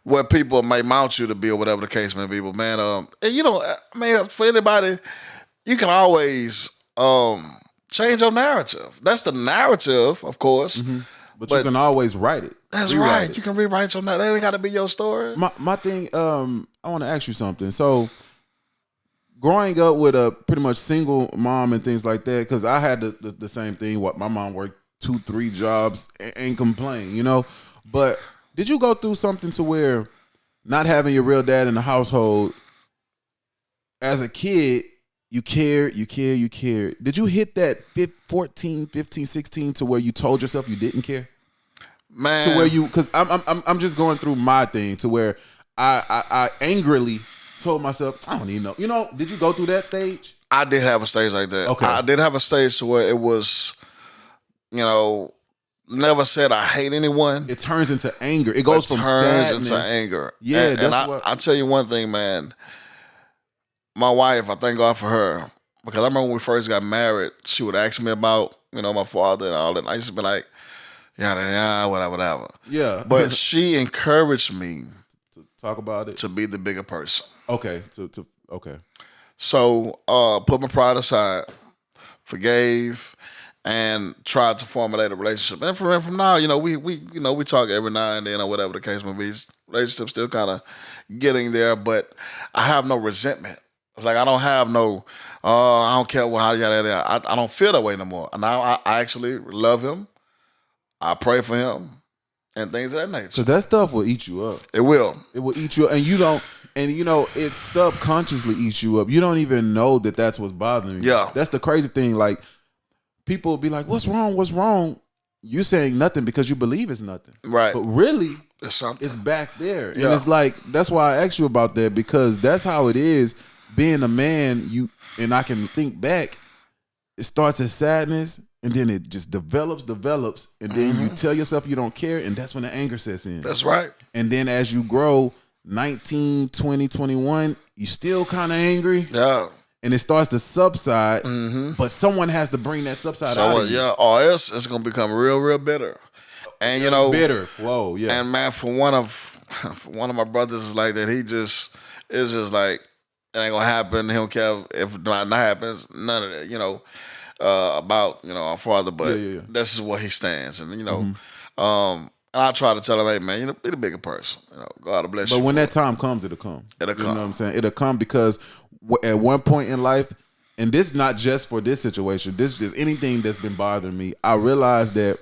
what people may mount you to be or whatever the case may be. But man, for anybody, you can always change your narrative. That's the narrative, of course. But you can always write it. That's right. You can rewrite your narrative. That ain't got to be your story. My thing, I want to ask you something. So, growing up with a pretty much single mom and things like that, because I had the same thing. My mom worked 2-3 jobs and complained, But did you go through something to where not having your real dad in the household, as a kid, you cared. Did you hit that 14, 15, 16 to where you told yourself you didn't care? Man. To where you, because I'm just going through my thing to where I angrily told myself, I don't even know. You know, did you go through that stage? I did have a stage like that. Okay. I did have a stage to where it was, never said I hate anyone. It turns into anger. It goes from sadness into anger. Yeah, and I tell you one thing, man. My wife, I thank God for her, because I remember when we first got married, she would ask me about, my father and all that. And I used to be like, yeah, whatever. Yeah. But she encouraged me to talk about it, to be the bigger person. Okay. Okay. So put my pride aside, forgave, and tried to formulate a relationship. And from now, we talk every now and then or whatever the case may be. Relationship still kind of getting there, but I have no resentment. It's like I don't have no, I don't care how I don't feel that way no more. Now I actually love him. I pray for him and things of that nature. Because that stuff will eat you up. It will. It will eat you up. And you don't, it subconsciously eats you up. You don't even know that that's what's bothering you. Yeah. That's the crazy thing. Like, people will be like, what's wrong? You're saying nothing because you believe it's nothing. Right. But really, there's something. It's back there. Yeah. And it's like, that's why I asked you about that, because that's how it is being a man. And I can think back, it starts as sadness, and then it just develops, and then you tell yourself you don't care, and that's when the anger sets in. That's right. And then as you grow, 19, 20, 21, you still kind of angry. Yeah. And it starts to subside, but someone has to bring that subside out of you. Yeah, or else it's going to become real, real bitter. And, bitter. Whoa, yeah. And, man, for one of my brothers is like that, it's just like, it ain't going to happen. He don't care if it not happens. None of that, about, our father. But this is where he stands. And, and I try to tell him, hey, man, be the bigger person. God bless you. But when that time comes, it'll come. It'll come. You know what I'm saying? It'll come, because at one point in life, and this is not just for this situation, this is just anything that's been bothering me, I realized that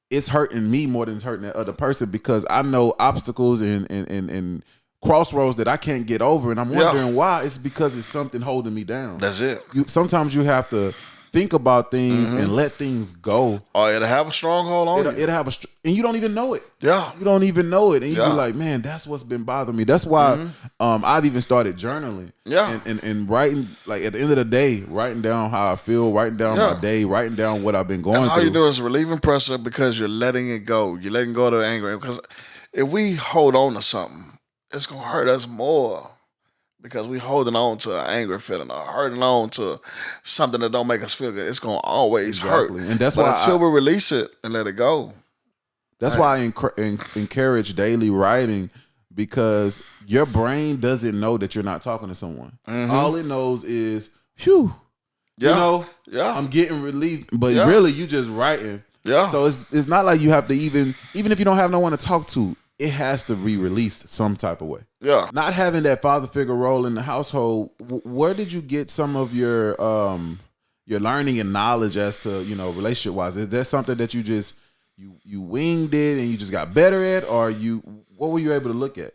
it's hurting me more than it's hurting that other person, because I know obstacles and crossroads that I can't get over, and I'm wondering why. It's because it's something holding me down. That's it. Sometimes you have to think about things and let things go. Or it'll have a stronghold on you. It'll have and you don't even know it. Yeah. You don't even know it. And you be like, man, that's what's been bothering me. That's why I've even started journaling. Yeah. And writing, like, at the end of the day, writing down how I feel, writing down my day, writing down what I've been going through. All you do is relieving pressure, because you're letting it go. You're letting go of the anger. Because if we hold on to something, it's going to hurt us more, because we holding on to an angry feeling or holding on to something that don't make us feel good. It's going to always hurt. And that's but why until we release it and let it go. That's why I encourage daily writing, because your brain doesn't know that you're not talking to someone. All it knows is, phew, I'm getting relief. But really, you just writing. Yeah. So it's not like you have to even if you don't have no one to talk to, it has to be released some type of way. Yeah. Not having that father figure role in the household, where did you get some of your learning and knowledge as to, relationship wise? Is that something that you just you winged it and you just got better at, or what were you able to look at?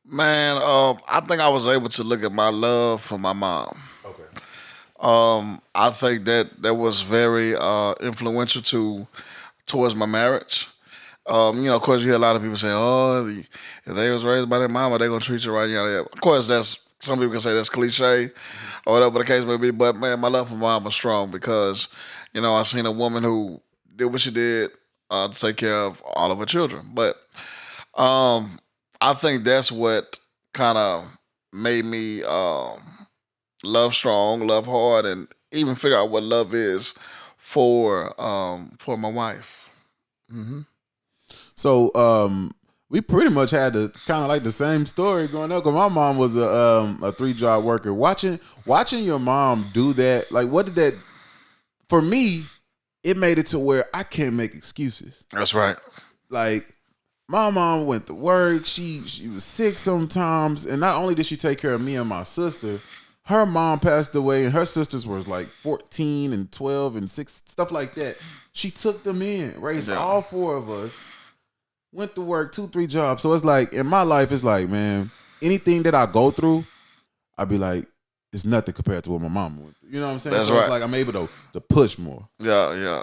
Man, I think I was able to look at my love for my mom. Okay. I think that was very influential towards my marriage. Of course, you hear a lot of people say, "Oh, if they was raised by their mama, they're gonna treat you right." Of course, some people can say that's cliche or whatever the case may be. But man, my love for my mom was strong, because I seen a woman who did what she did to take care of all of her children. But I think that's what kind of made me love strong, love hard, and even figure out what love is for my wife. So we pretty much had the kind of like the same story growing up, because my mom was a 3-job worker. Watching your mom do that, like, what did that, for me, it made it to where I can't make excuses. That's right. Like, my mom went to work, she was sick sometimes, and not only did she take care of me and my sister, her mom passed away, and her sisters was like 14 and 12 and 6, stuff like that. She took them in, raised all 4 of us, went to work 2-3 jobs. So it's like, in my life, it's like, man, anything that I go through, I'd be like, it's nothing compared to what my mom went through. You know what I'm saying? That's So right. it's like I'm able to push more. Yeah.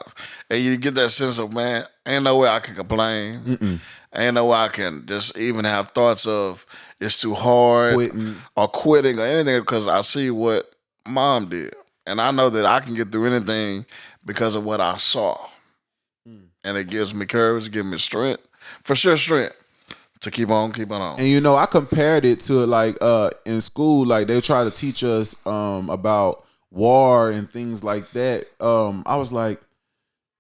And you get that sense of, man, ain't no way I can complain. Ain't no way I can just even have thoughts of it's too hard Quitting. or quitting or anything because I see what mom did. And I know that I can get through anything because of what I saw. And it gives me courage, it gives me strength. For sure, strength to keep on. And I compared it to like in school, like they try to teach us about war and things like that. I was like,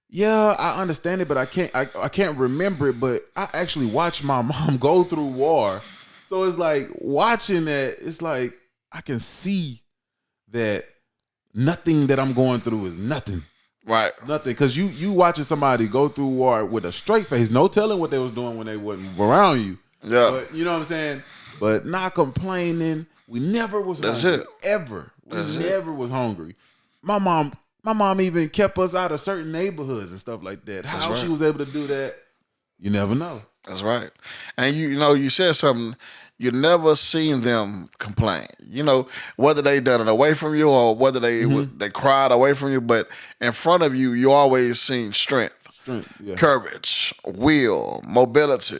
yeah, I understand it, but I can't remember it. But I actually watched my mom go through war, so it's like watching that. It's like I can see that nothing that I'm going through is nothing. Right. Nothing. Because you watching somebody go through war with a straight face, no telling what they was doing when they wasn't around you. Yeah. But you know what I'm saying? But not complaining. We never was hungry. Ever. We never was hungry. My mom even kept us out of certain neighborhoods and stuff like that. How she was able to do that, you never know. That's right. And you said something. You never seen them complain. Whether they done it away from you or whether they cried away from you, but in front of you, you always seen strength, courage, will, mobility,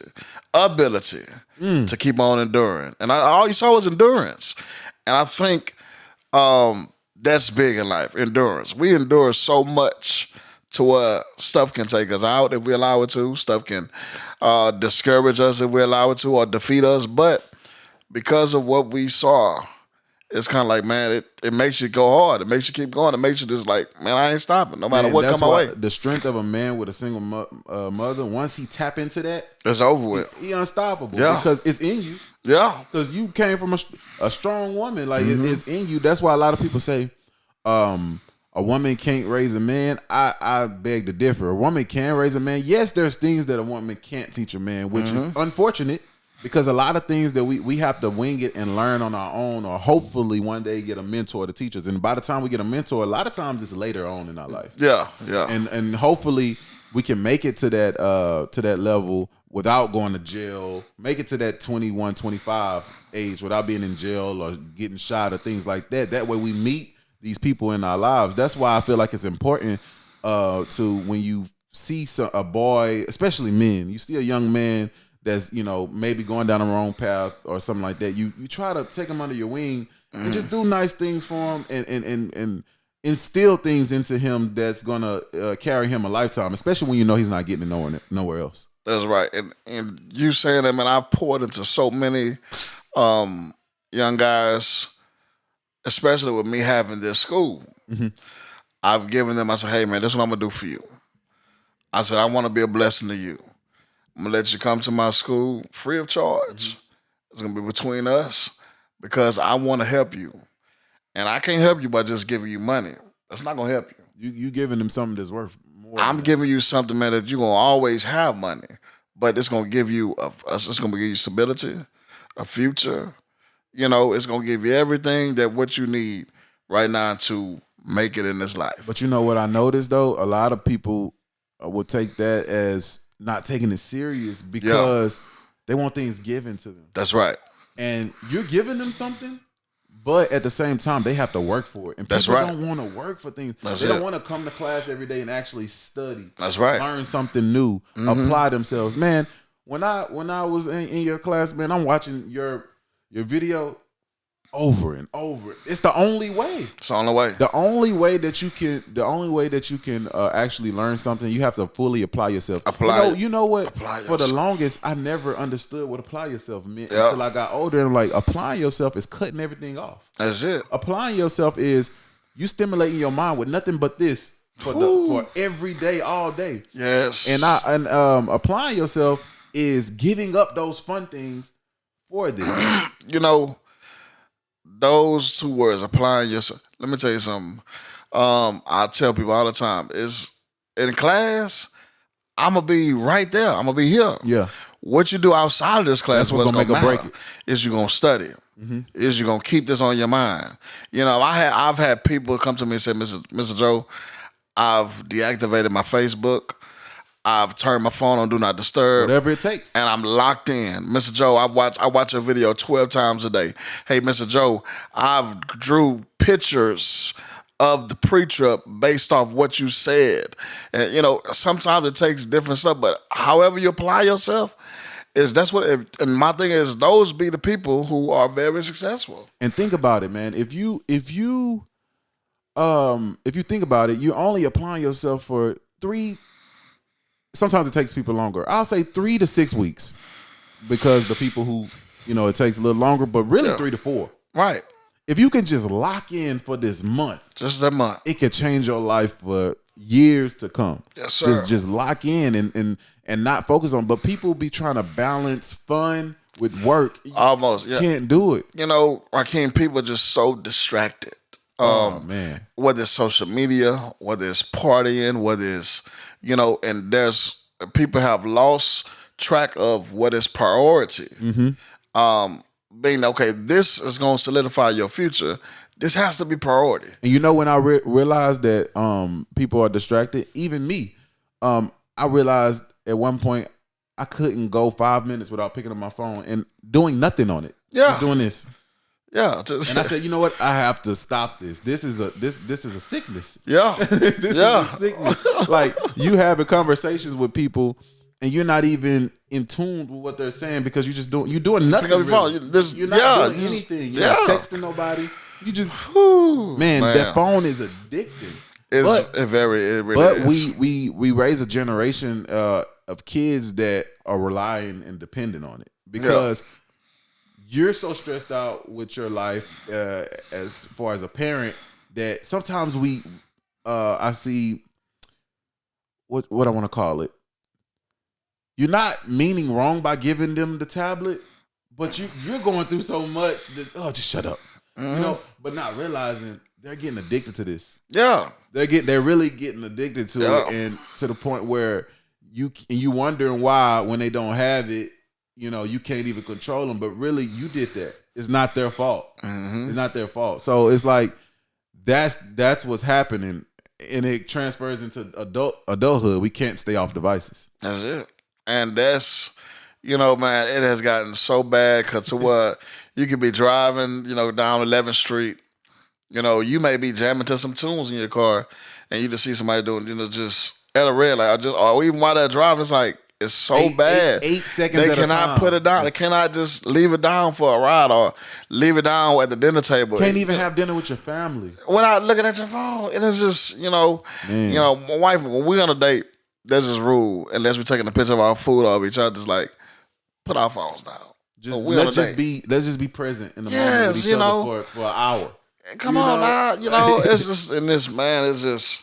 ability to keep on enduring. And all you saw was endurance. And I think that's big in life, endurance. We endure so much to where stuff can take us out if we allow it to. Stuff can discourage us if we allow it to or defeat us. But because of what we saw, it's kind of like, man, it makes you go hard. It makes you keep going. It makes you just like, man, I ain't stopping no matter what come my way. The strength of a man with a single mother, once he tap into that, it's over with. He unstoppable because it's in you. Yeah. Because you came from a strong woman. Like, it's in you. That's why a lot of people say a woman can't raise a man. I beg to differ. A woman can raise a man. Yes, there's things that a woman can't teach a man, which is unfortunate. Because a lot of things that we have to wing it and learn on our own, or hopefully one day get a mentor to teach us. And by the time we get a mentor, a lot of times it's later on in our life. Yeah. And hopefully we can make it to that level without going to jail, make it to that 21, 25 age without being in jail or getting shot or things like that. That way we meet these people in our lives. That's why I feel like it's important to when you see a boy, especially men, you see a young man that's maybe going down the wrong path or something like that, you try to take him under your wing and just do nice things for him and instill things into him that's gonna carry him a lifetime, especially when he's not getting it nowhere else. That's right. And you saying that, man, I've poured into so many young guys, especially with me having this school. I've given them, I said, hey man, this is what I'm gonna do for you. I said, I want to be a blessing to you. I'm going to let you come to my school free of charge. It's going to be between us because I want to help you. And I can't help you by just giving you money. That's not going to help you. You giving them something that's worth more. I'm giving you something, man, that you're going to always have money. But it's going to give you it's going to give you stability, a future. It's going to give you everything that what you need right now to make it in this life. But you know what I noticed, though? A lot of people will take that as not taking it serious because they want things given to them. That's right. And you're giving them something, but at the same time, they have to work for it. And people don't want to work for things. They don't want to come to class every day and actually study. That's right. Learn something new, apply themselves. Man, when I was in your class, man, I'm watching your video over and over. It's the only way. It's the only way. The only way that you can actually learn something, you have to fully apply yourself. You know what? For the longest, I never understood what apply yourself meant until I got older. And like, applying yourself is cutting everything off. That's it. Applying yourself is you stimulating your mind with nothing but this for every day, all day. Yes. And applying yourself is giving up those fun things for this. Those two words, applying yourself. Let me tell you something. I tell people all the time, is in class, I'm going to be right there. I'm going to be here. Yeah. What you do outside of this class, what's going to make or break it. Is you're going to study. Is you're going to keep this on your mind. I've had people come to me and say, Mr. Joe, I've deactivated my Facebook. I've turned my phone on Do Not Disturb. Whatever it takes. And I'm locked in. Mr. Joe, I watch a video 12 times a day. Hey, Mr. Joe, I've drew pictures of the pre-trip based off what you said. And, sometimes it takes different stuff, but however you apply yourself, and my thing is, those be the people who are very successful. And think about it, man. If you think about it, you're only applying yourself for 3. Sometimes it takes people longer. I'll say 3 to 6 weeks, because the people who it takes a little longer, but really 3 to 4. Right. If you can just lock in for this month, just that month, it could change your life for years to come. Yes, sir. Just lock in and not focus on. But people be trying to balance fun with work. Almost, yeah. Can't do it. Raheem, people are just so distracted. Oh man. Whether it's social media, whether it's partying, whether it's and there's people have lost track of what is priority. Mm-hmm. Being okay, this is going to solidify your future. This has to be priority. And when I realized that people are distracted, even me, I realized at one point I couldn't go 5 minutes without picking up my phone and doing nothing on it. Yeah, just doing this. Yeah, and I said, you know what? I have to stop this. This is a sickness. Yeah, this is a sickness. Like, you having conversations with people, and you're not even in tune with what they're saying, because you're doing nothing. Really. You're not doing anything. You're not texting nobody. You just man, that phone is addicting. It really is. We raise a generation of kids that are relying and dependent on it, because you're so stressed out with your life as far as a parent that sometimes I see what I want to call it. You're not meaning wrong by giving them the tablet, but you're going through so much that, just shut up. Mm-hmm. But not realizing they're getting addicted to this. Yeah. They're really getting addicted to it, and to the point where you wondering why, when they don't have it, you can't even control them, but really you did that. It's not their fault. Mm-hmm. It's not their fault. So it's like that's what's happening, and it transfers into adulthood. We can't stay off devices. That's it. And that's, man, it has gotten so bad, because to what you could be driving, down 11th Street, you may be jamming to some tunes in your car, and you just see somebody doing, just at a red light, or even while they're driving, it's like, it's so bad. 8 seconds. They cannot put it down. They cannot just leave it down for a ride, or leave it down at the dinner table. Can't even have dinner with your family without looking at your phone. And it's just, my wife, when we're on a date, there's this rule, unless we're taking a picture of our food of each other, it's like, put our phones down. Let's just be present in the moment with each other for an hour. Come on now, it's just, and this, man, it's just,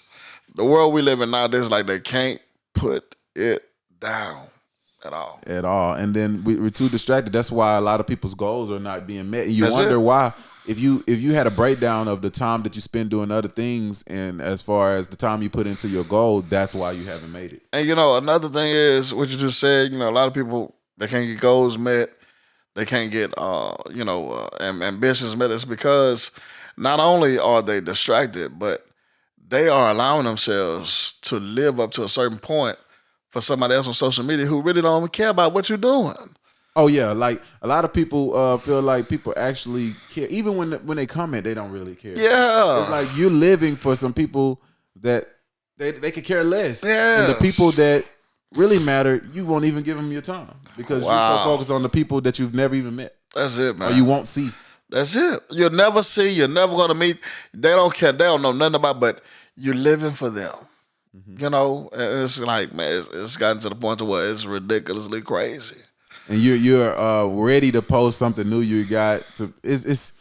the world we live in nowadays, like, they can't put it down at all. And then we're too distracted. That's why a lot of people's goals are not being met. And you wonder why. If you had a breakdown of the time that you spend doing other things, and as far as the time you put into your goal, that's why you haven't made it. And another thing is what you just said. A lot of people, they can't get goals met. They can't get ambitions met. It's because not only are they distracted, but they are allowing themselves to live up to a certain point for somebody else on social media who really don't care about what you're doing. Oh yeah, like a lot of people feel like people actually care. Even when they comment, they don't really care. Yeah, it's like you're living for some people that they could care less. Yeah, and the people that really matter, you won't even give them your time, because you're so focused on the people that you've never even met. That's it, man. Or you won't see. That's it. You'll never see. You're never gonna meet. They don't care. They don't know nothing about. But you're living for them. Mm-hmm. And it's like, man, it's gotten to the point to where it's ridiculously crazy. And you're ready to post something new. You got to. It's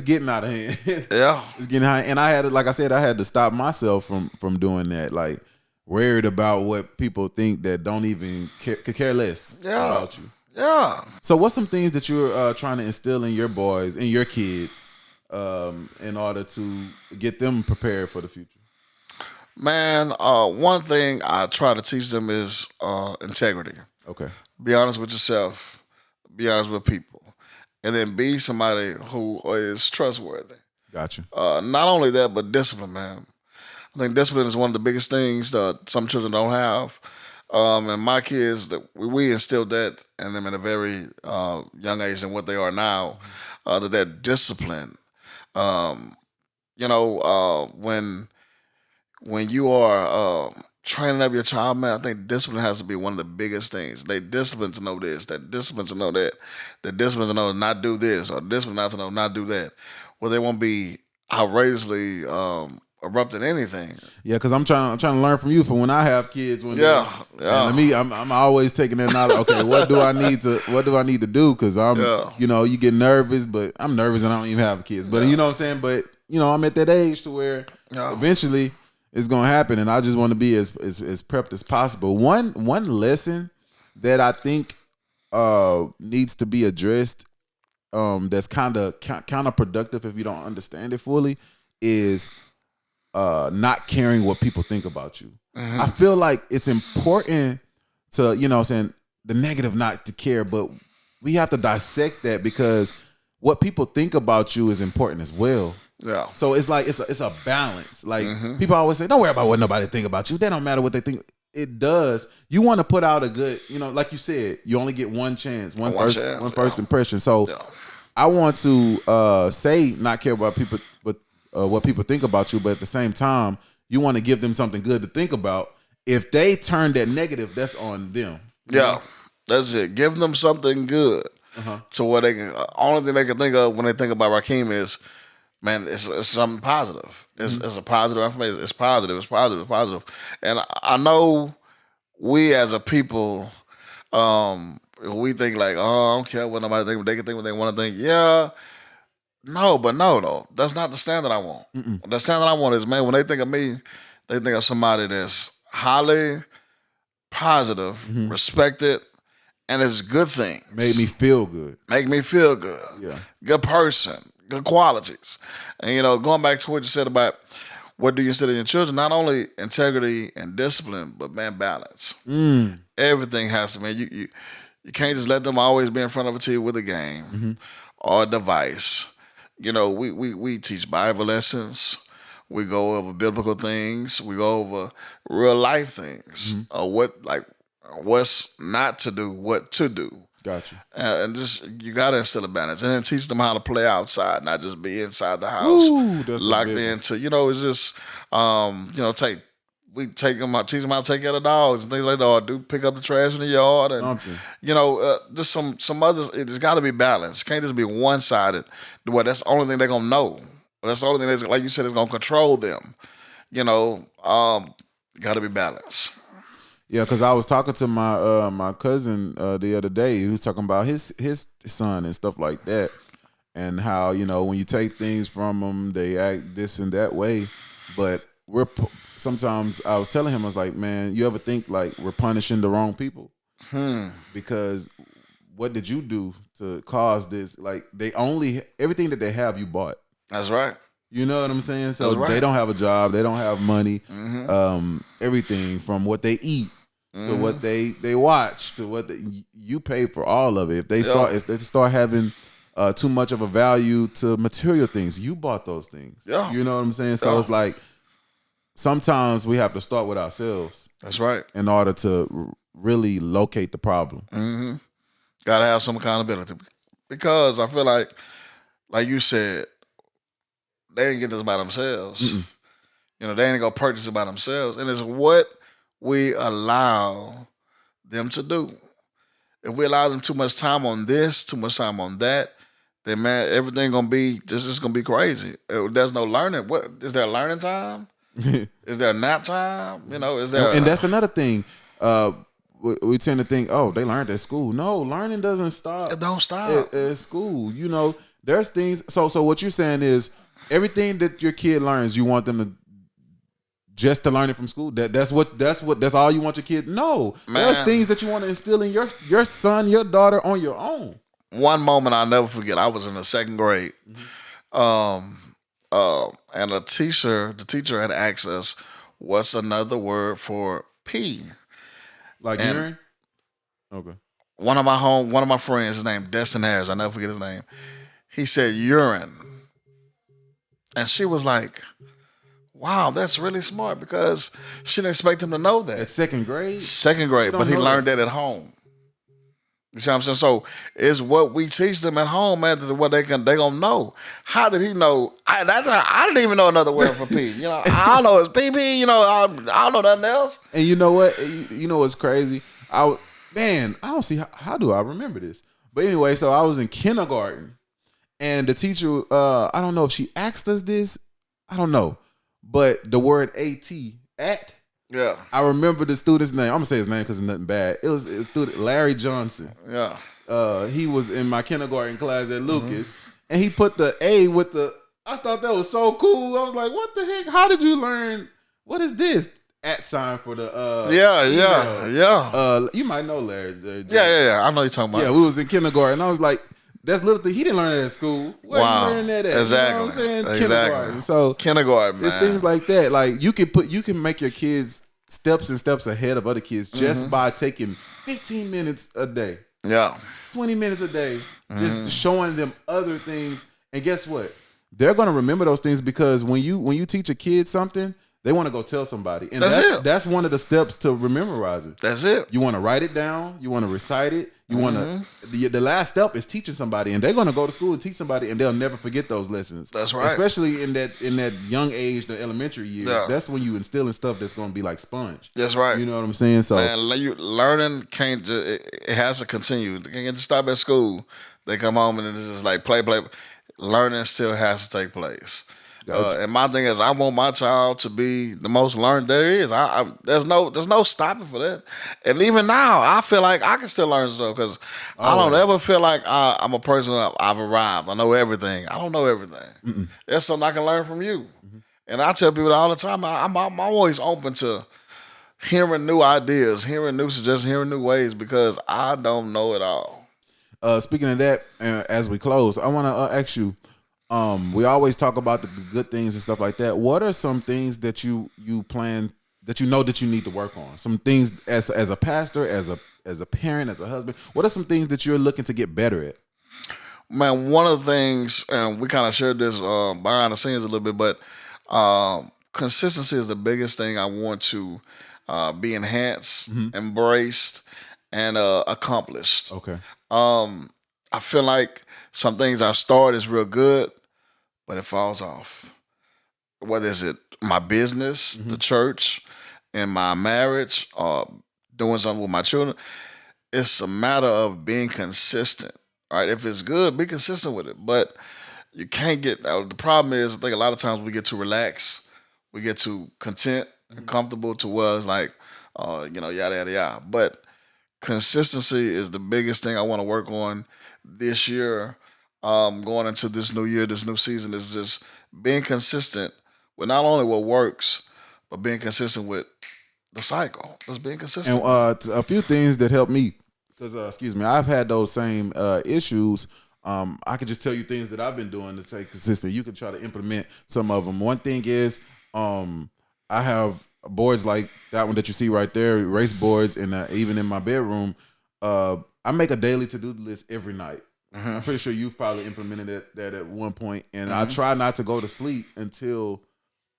getting out of hand. Yeah, it's getting high. And I had to stop myself from doing that. Like, worried about what people think that don't even could care less about you. Yeah. So what's some things that you're trying to instill in your boys and your kids in order to get them prepared for the future? Man, one thing I try to teach them is integrity. Okay. Be honest with yourself. Be honest with people. And then be somebody who is trustworthy. Gotcha. Not only that, but discipline, man. I think discipline is one of the biggest things that some children don't have. And my kids, that we instilled that in them at a very young age than what they are now, that they're disciplined. Um, when you are training up your child, man, I think discipline has to be one of the biggest things. They discipline to know this, that discipline to know that, that discipline to know not do this, or discipline not to know not do that. Well, they won't be outrageously abrupt in anything. Yeah, because I'm trying to learn from you for when I have kids. When Yeah, and yeah, I'm always taking that knowledge. Okay, what do I need to do? Because yeah, you get nervous, but I'm nervous and I don't even have kids. But yeah, you know what I'm saying. But I'm at that age to where yeah. eventually it's gonna happen, and I just want to be as prepped as possible. One lesson that I think needs to be addressed, that's kind of counterproductive if you don't understand it fully, is not caring what people think about you. I feel like it's important to, saying the negative not to care, but we have to dissect that because what people think about you is important as well. Yeah. So it's like it's a balance. Like people always say, don't worry about what nobody think about you. They don't matter what they think. It does. You want to put out a good, like you said, you only get one chance, one first impression. So Yeah. I want to say not care about people, but what people think about you. But at the same time, you want to give them something good to think about. If they turn that negative, that's on them. Yeah, that's it. Give them something good to where they can. Only thing they can think of when they think about Ri'keam is, man, it's something positive. It's a positive information. It's positive. It's positive. It's positive. And I know we as a people, we think like, oh, I don't care what nobody think. They can think what they want to think. Yeah. No, but no. That's not the standard I want. The standard I want is, man, when they think of me, they think of somebody that's highly positive, respected, and it's a good thing. Made me feel good. Make me feel good. Yeah. Good person, good qualities. And going back to what you said about what do you instill in your children, not only integrity and discipline, but man, balance. Everything has to, man. You can't just let them always be in front of a TV with a game or a device. We teach Bible lessons. We go over biblical things. We go over real life things. What's not to do, what to do. Gotcha. And just you gotta instill a balance, and then teach them how to play outside, not just be inside the house, Ooh, that's locked into. It's just teach them how to take care of the dogs and things like that. Or do pick up the trash in the yard, and Something. just some others. It's got to be balanced. It can't just be one sided. Well, that's the only thing they're gonna know. That's the only thing that's, like you said, is gonna control them. Got to be balanced. Yeah, because I was talking to my cousin the other day. He was talking about his son and stuff like that, and how when you take things from them, they act this and that way. But sometimes I was telling him, I was like, man, you ever think like we're punishing the wrong people? Because what did you do to cause this? Like everything that they have, you bought. That's right. You know what I'm saying? So That's right. they don't have a job. They don't have money. Everything from what they eat to what they watch to what you pay for all of it. If they start having too much of a value to material things, you bought those things. Yeah. You know what I'm saying? So it's like sometimes we have to start with ourselves. That's right. In order to really locate the problem. Gotta have some accountability, because I feel like you said, they didn't get this by themselves. They ain't gonna purchase it by themselves, and it's what we allow them to do. If we allow them too much time on this, too much time on that, then man, everything gonna be just gonna be crazy. There's no learning. What is there? Learning time? Is there nap time? Is there? And that's another thing. We tend to think, oh, they learned at school. No, learning doesn't stop. It don't stop at school. There's things. So what you're saying is everything that your kid learns, you want them to just to learn it from school. That's all you want your kid. No, man, there's things that you want to instill in your son, your daughter on your own. One moment I'll never forget. I was in the second grade, and the teacher had asked us, "What's another word for pee?" Like urine. Okay. One of my friends, his name Destin Harris. I never forget his name. He said urine, and she was like, wow, that's really smart because she didn't expect him to know that. At second grade? Second grade, but he learned that at home. You see what I'm saying? So it's what we teach them at home, man. What they gonna know. How did he know? I didn't even know another word for P. You know, I don't know it's PP. You know, I don't know nothing else. And you know what? You know what's crazy? I don't see how do I remember this. But anyway, so I was in kindergarten, and the teacher, I don't know if she asked us this. I don't know, but the word at. Yeah. I remember the student's name. I'm gonna say his name because it's nothing bad. It was student Larry Johnson. Yeah. He was in my kindergarten class at Lucas, and he put the A with the. I thought that was so cool. I was like, "What the heck? How did you learn? What is this at sign for the?" Yeah. You might know Larry. Yeah. I know you're talking about. Yeah, we was in kindergarten. I was like, "That's little thing. He didn't learn that at school. Where wow. you learn that at? Exactly. You know what I'm saying? Exactly. Kindergarten. So kindergarten, man. It's things like that. Like you can make your kids steps and steps ahead of other kids just by taking 15 minutes a day. Yeah. 20 minutes a day, just showing them other things. And guess what? They're gonna remember those things because when you teach a kid something, they want to go tell somebody. And that's one of the steps to memorize it. That's it. You want to write it down, you want to recite it, you want to the last step is teaching somebody, and they're gonna go to school and teach somebody, and they'll never forget those lessons. That's right. Especially in that young age, the elementary years. Yeah. That's when you instill in stuff that's gonna be like sponge. That's right. You know what I'm saying? So man, learning can't just, it has to continue. They can't just stop at school. They come home and it's just like play. Learning still has to take place. And my thing is, I want my child to be the most learned there is. There's no stopping for that. And even now, I feel like I can still learn stuff because I don't ever feel like I'm a person I've arrived. I know everything. I don't know everything. There's something I can learn from you. And I tell people all the time, I'm always open to hearing new ideas, hearing new suggestions, hearing new ways because I don't know it all. Speaking of that, as we close, I want to ask you. We always talk about the good things and stuff like that. What are some things that you plan that you know that you need to work on? Some things as a pastor, as a parent, as a husband. What are some things that you're looking to get better at? Man, one of the things, and we kind of shared this behind the scenes a little bit, but consistency is the biggest thing I want to be enhanced, embraced, and accomplished. Okay. I feel like some things I start is real good, but it falls off. Whether it's my business, the church, in my marriage, or doing something with my children, it's a matter of being consistent. Right? If it's good, be consistent with it. But you can't get. The problem is, I think a lot of times we get too relaxed, we get too content and comfortable to where it's like, yada yada yada. But consistency is the biggest thing I want to work on this year. Going into this new year, this new season is just being consistent with not only what works, but being consistent with the cycle. Just being consistent. And a few things that help me, because I've had those same issues. I could just tell you things that I've been doing to stay consistent. You can try to implement some of them. One thing is, I have boards like that one that you see right there, race boards, and even in my bedroom, I make a daily to-do list every night. I'm pretty sure you've probably implemented that at one point, and I try not to go to sleep until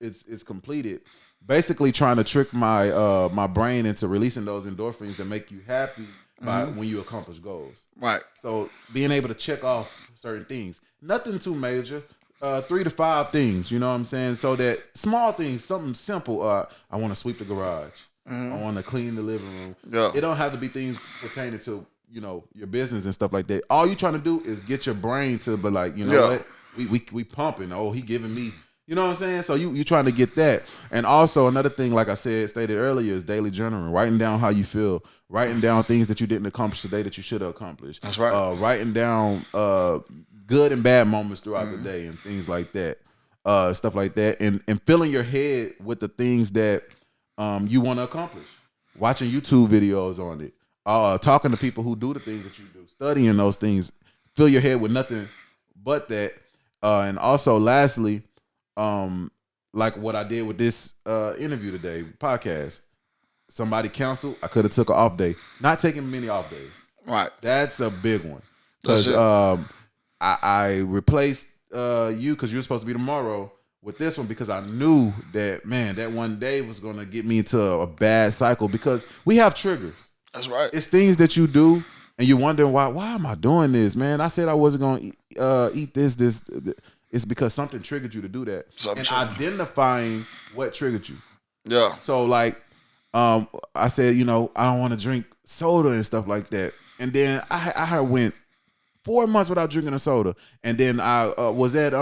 it's completed. Basically, trying to trick my brain into releasing those endorphins that make you happy by when you accomplish goals. Right. So being able to check off certain things, nothing too major. 3 to 5 things, you know what I'm saying? So that small things, something simple. I want to sweep the garage. I want to clean the living room. Yeah. It don't have to be things pertaining to your business and stuff like that. All you trying to do is get your brain to be like, what? We pumping. Oh, he giving me, you know what I'm saying? So you trying to get that. And also another thing, like I stated earlier, is daily journaling. Writing down how you feel. Writing down things that you didn't accomplish today that you should have accomplished. That's right. Writing down good and bad moments throughout the day and things like that. Stuff like that. And filling your head with the things that you want to accomplish. Watching YouTube videos on it. Talking to people who do the things that you do, studying those things, fill your head with nothing but that. And also, lastly, like what I did with this interview today, podcast. Somebody canceled. I could have took an off day. Not taking many off days. Right. That's a big one. Because I replaced you because you were supposed to be tomorrow with this one because I knew that, man, that one day was going to get me into a bad cycle because we have triggers. That's right. It's things that you do and you're wondering why am I doing this, man? I said I wasn't going to eat this. It's because something triggered you to do that. Identifying what triggered you. Yeah. So like, I said, I don't want to drink soda and stuff like that. And then I had went 4 months without drinking a soda. And then I was at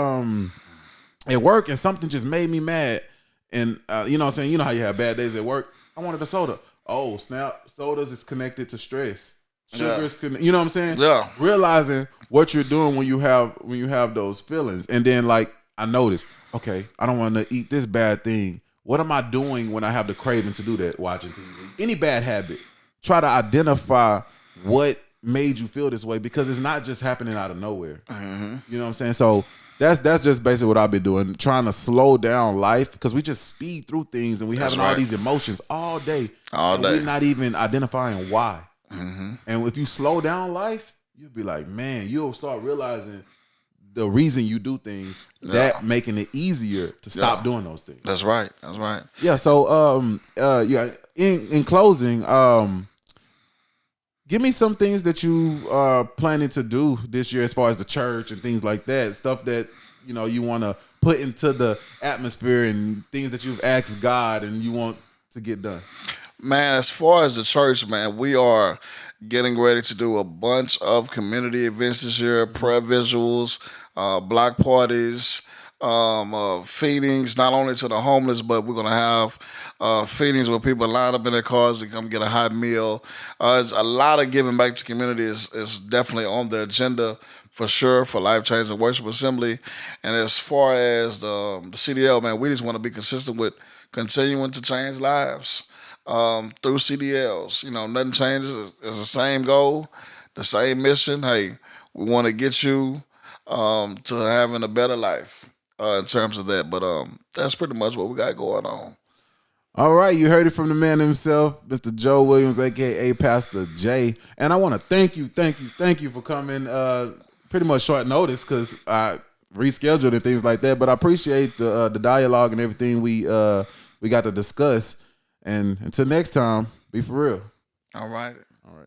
work and something just made me mad. And you know what I'm saying? You know how you have bad days at work? I wanted a soda. Oh, snap. Sodas is connected to stress. Sugars, you know what I'm saying? Yeah. Realizing what you're doing when you have those feelings. And then like I noticed, okay, I don't want to eat this bad thing. What am I doing when I have the craving to do that? Watching TV. Any bad habit. Try to identify what made you feel this way because it's not just happening out of nowhere. Mm-hmm. You know what I'm saying? So that's just basically what I've been doing, trying to slow down life because we just speed through things and we having all these emotions all day. We're not even identifying why. Mm-hmm. And if you slow down life, you'll be like, man, you'll start realizing the reason you do things, that making it easier to stop doing those things. That's right. Yeah. So, in closing, give me some things that you are planning to do this year as far as the church and things like that. Stuff that, you want to put into the atmosphere and things that you've asked God and you want to get done. Man, as far as the church, man, we are getting ready to do a bunch of community events this year, prayer visuals, block parties, feedings, not only to the homeless, but we're going to have feedings where people line up in their cars to come get a hot meal. There's a lot of giving back to community is definitely on the agenda for sure for Life Changing Worship Assembly. And as far as the CDL, man, we just want to be consistent with continuing to change lives. Through CDLs, nothing changes. It's the same goal, the same mission. Hey, we want to get you to having a better life in terms of that. But that's pretty much what we got going on. All right, you heard it from the man himself, Mr. Joe Williams, aka Pastor J. And I want to thank you for coming. Pretty much short notice because I rescheduled and things like that. But I appreciate the dialogue and everything we got to discuss. And until next time, be for real. All right. All right.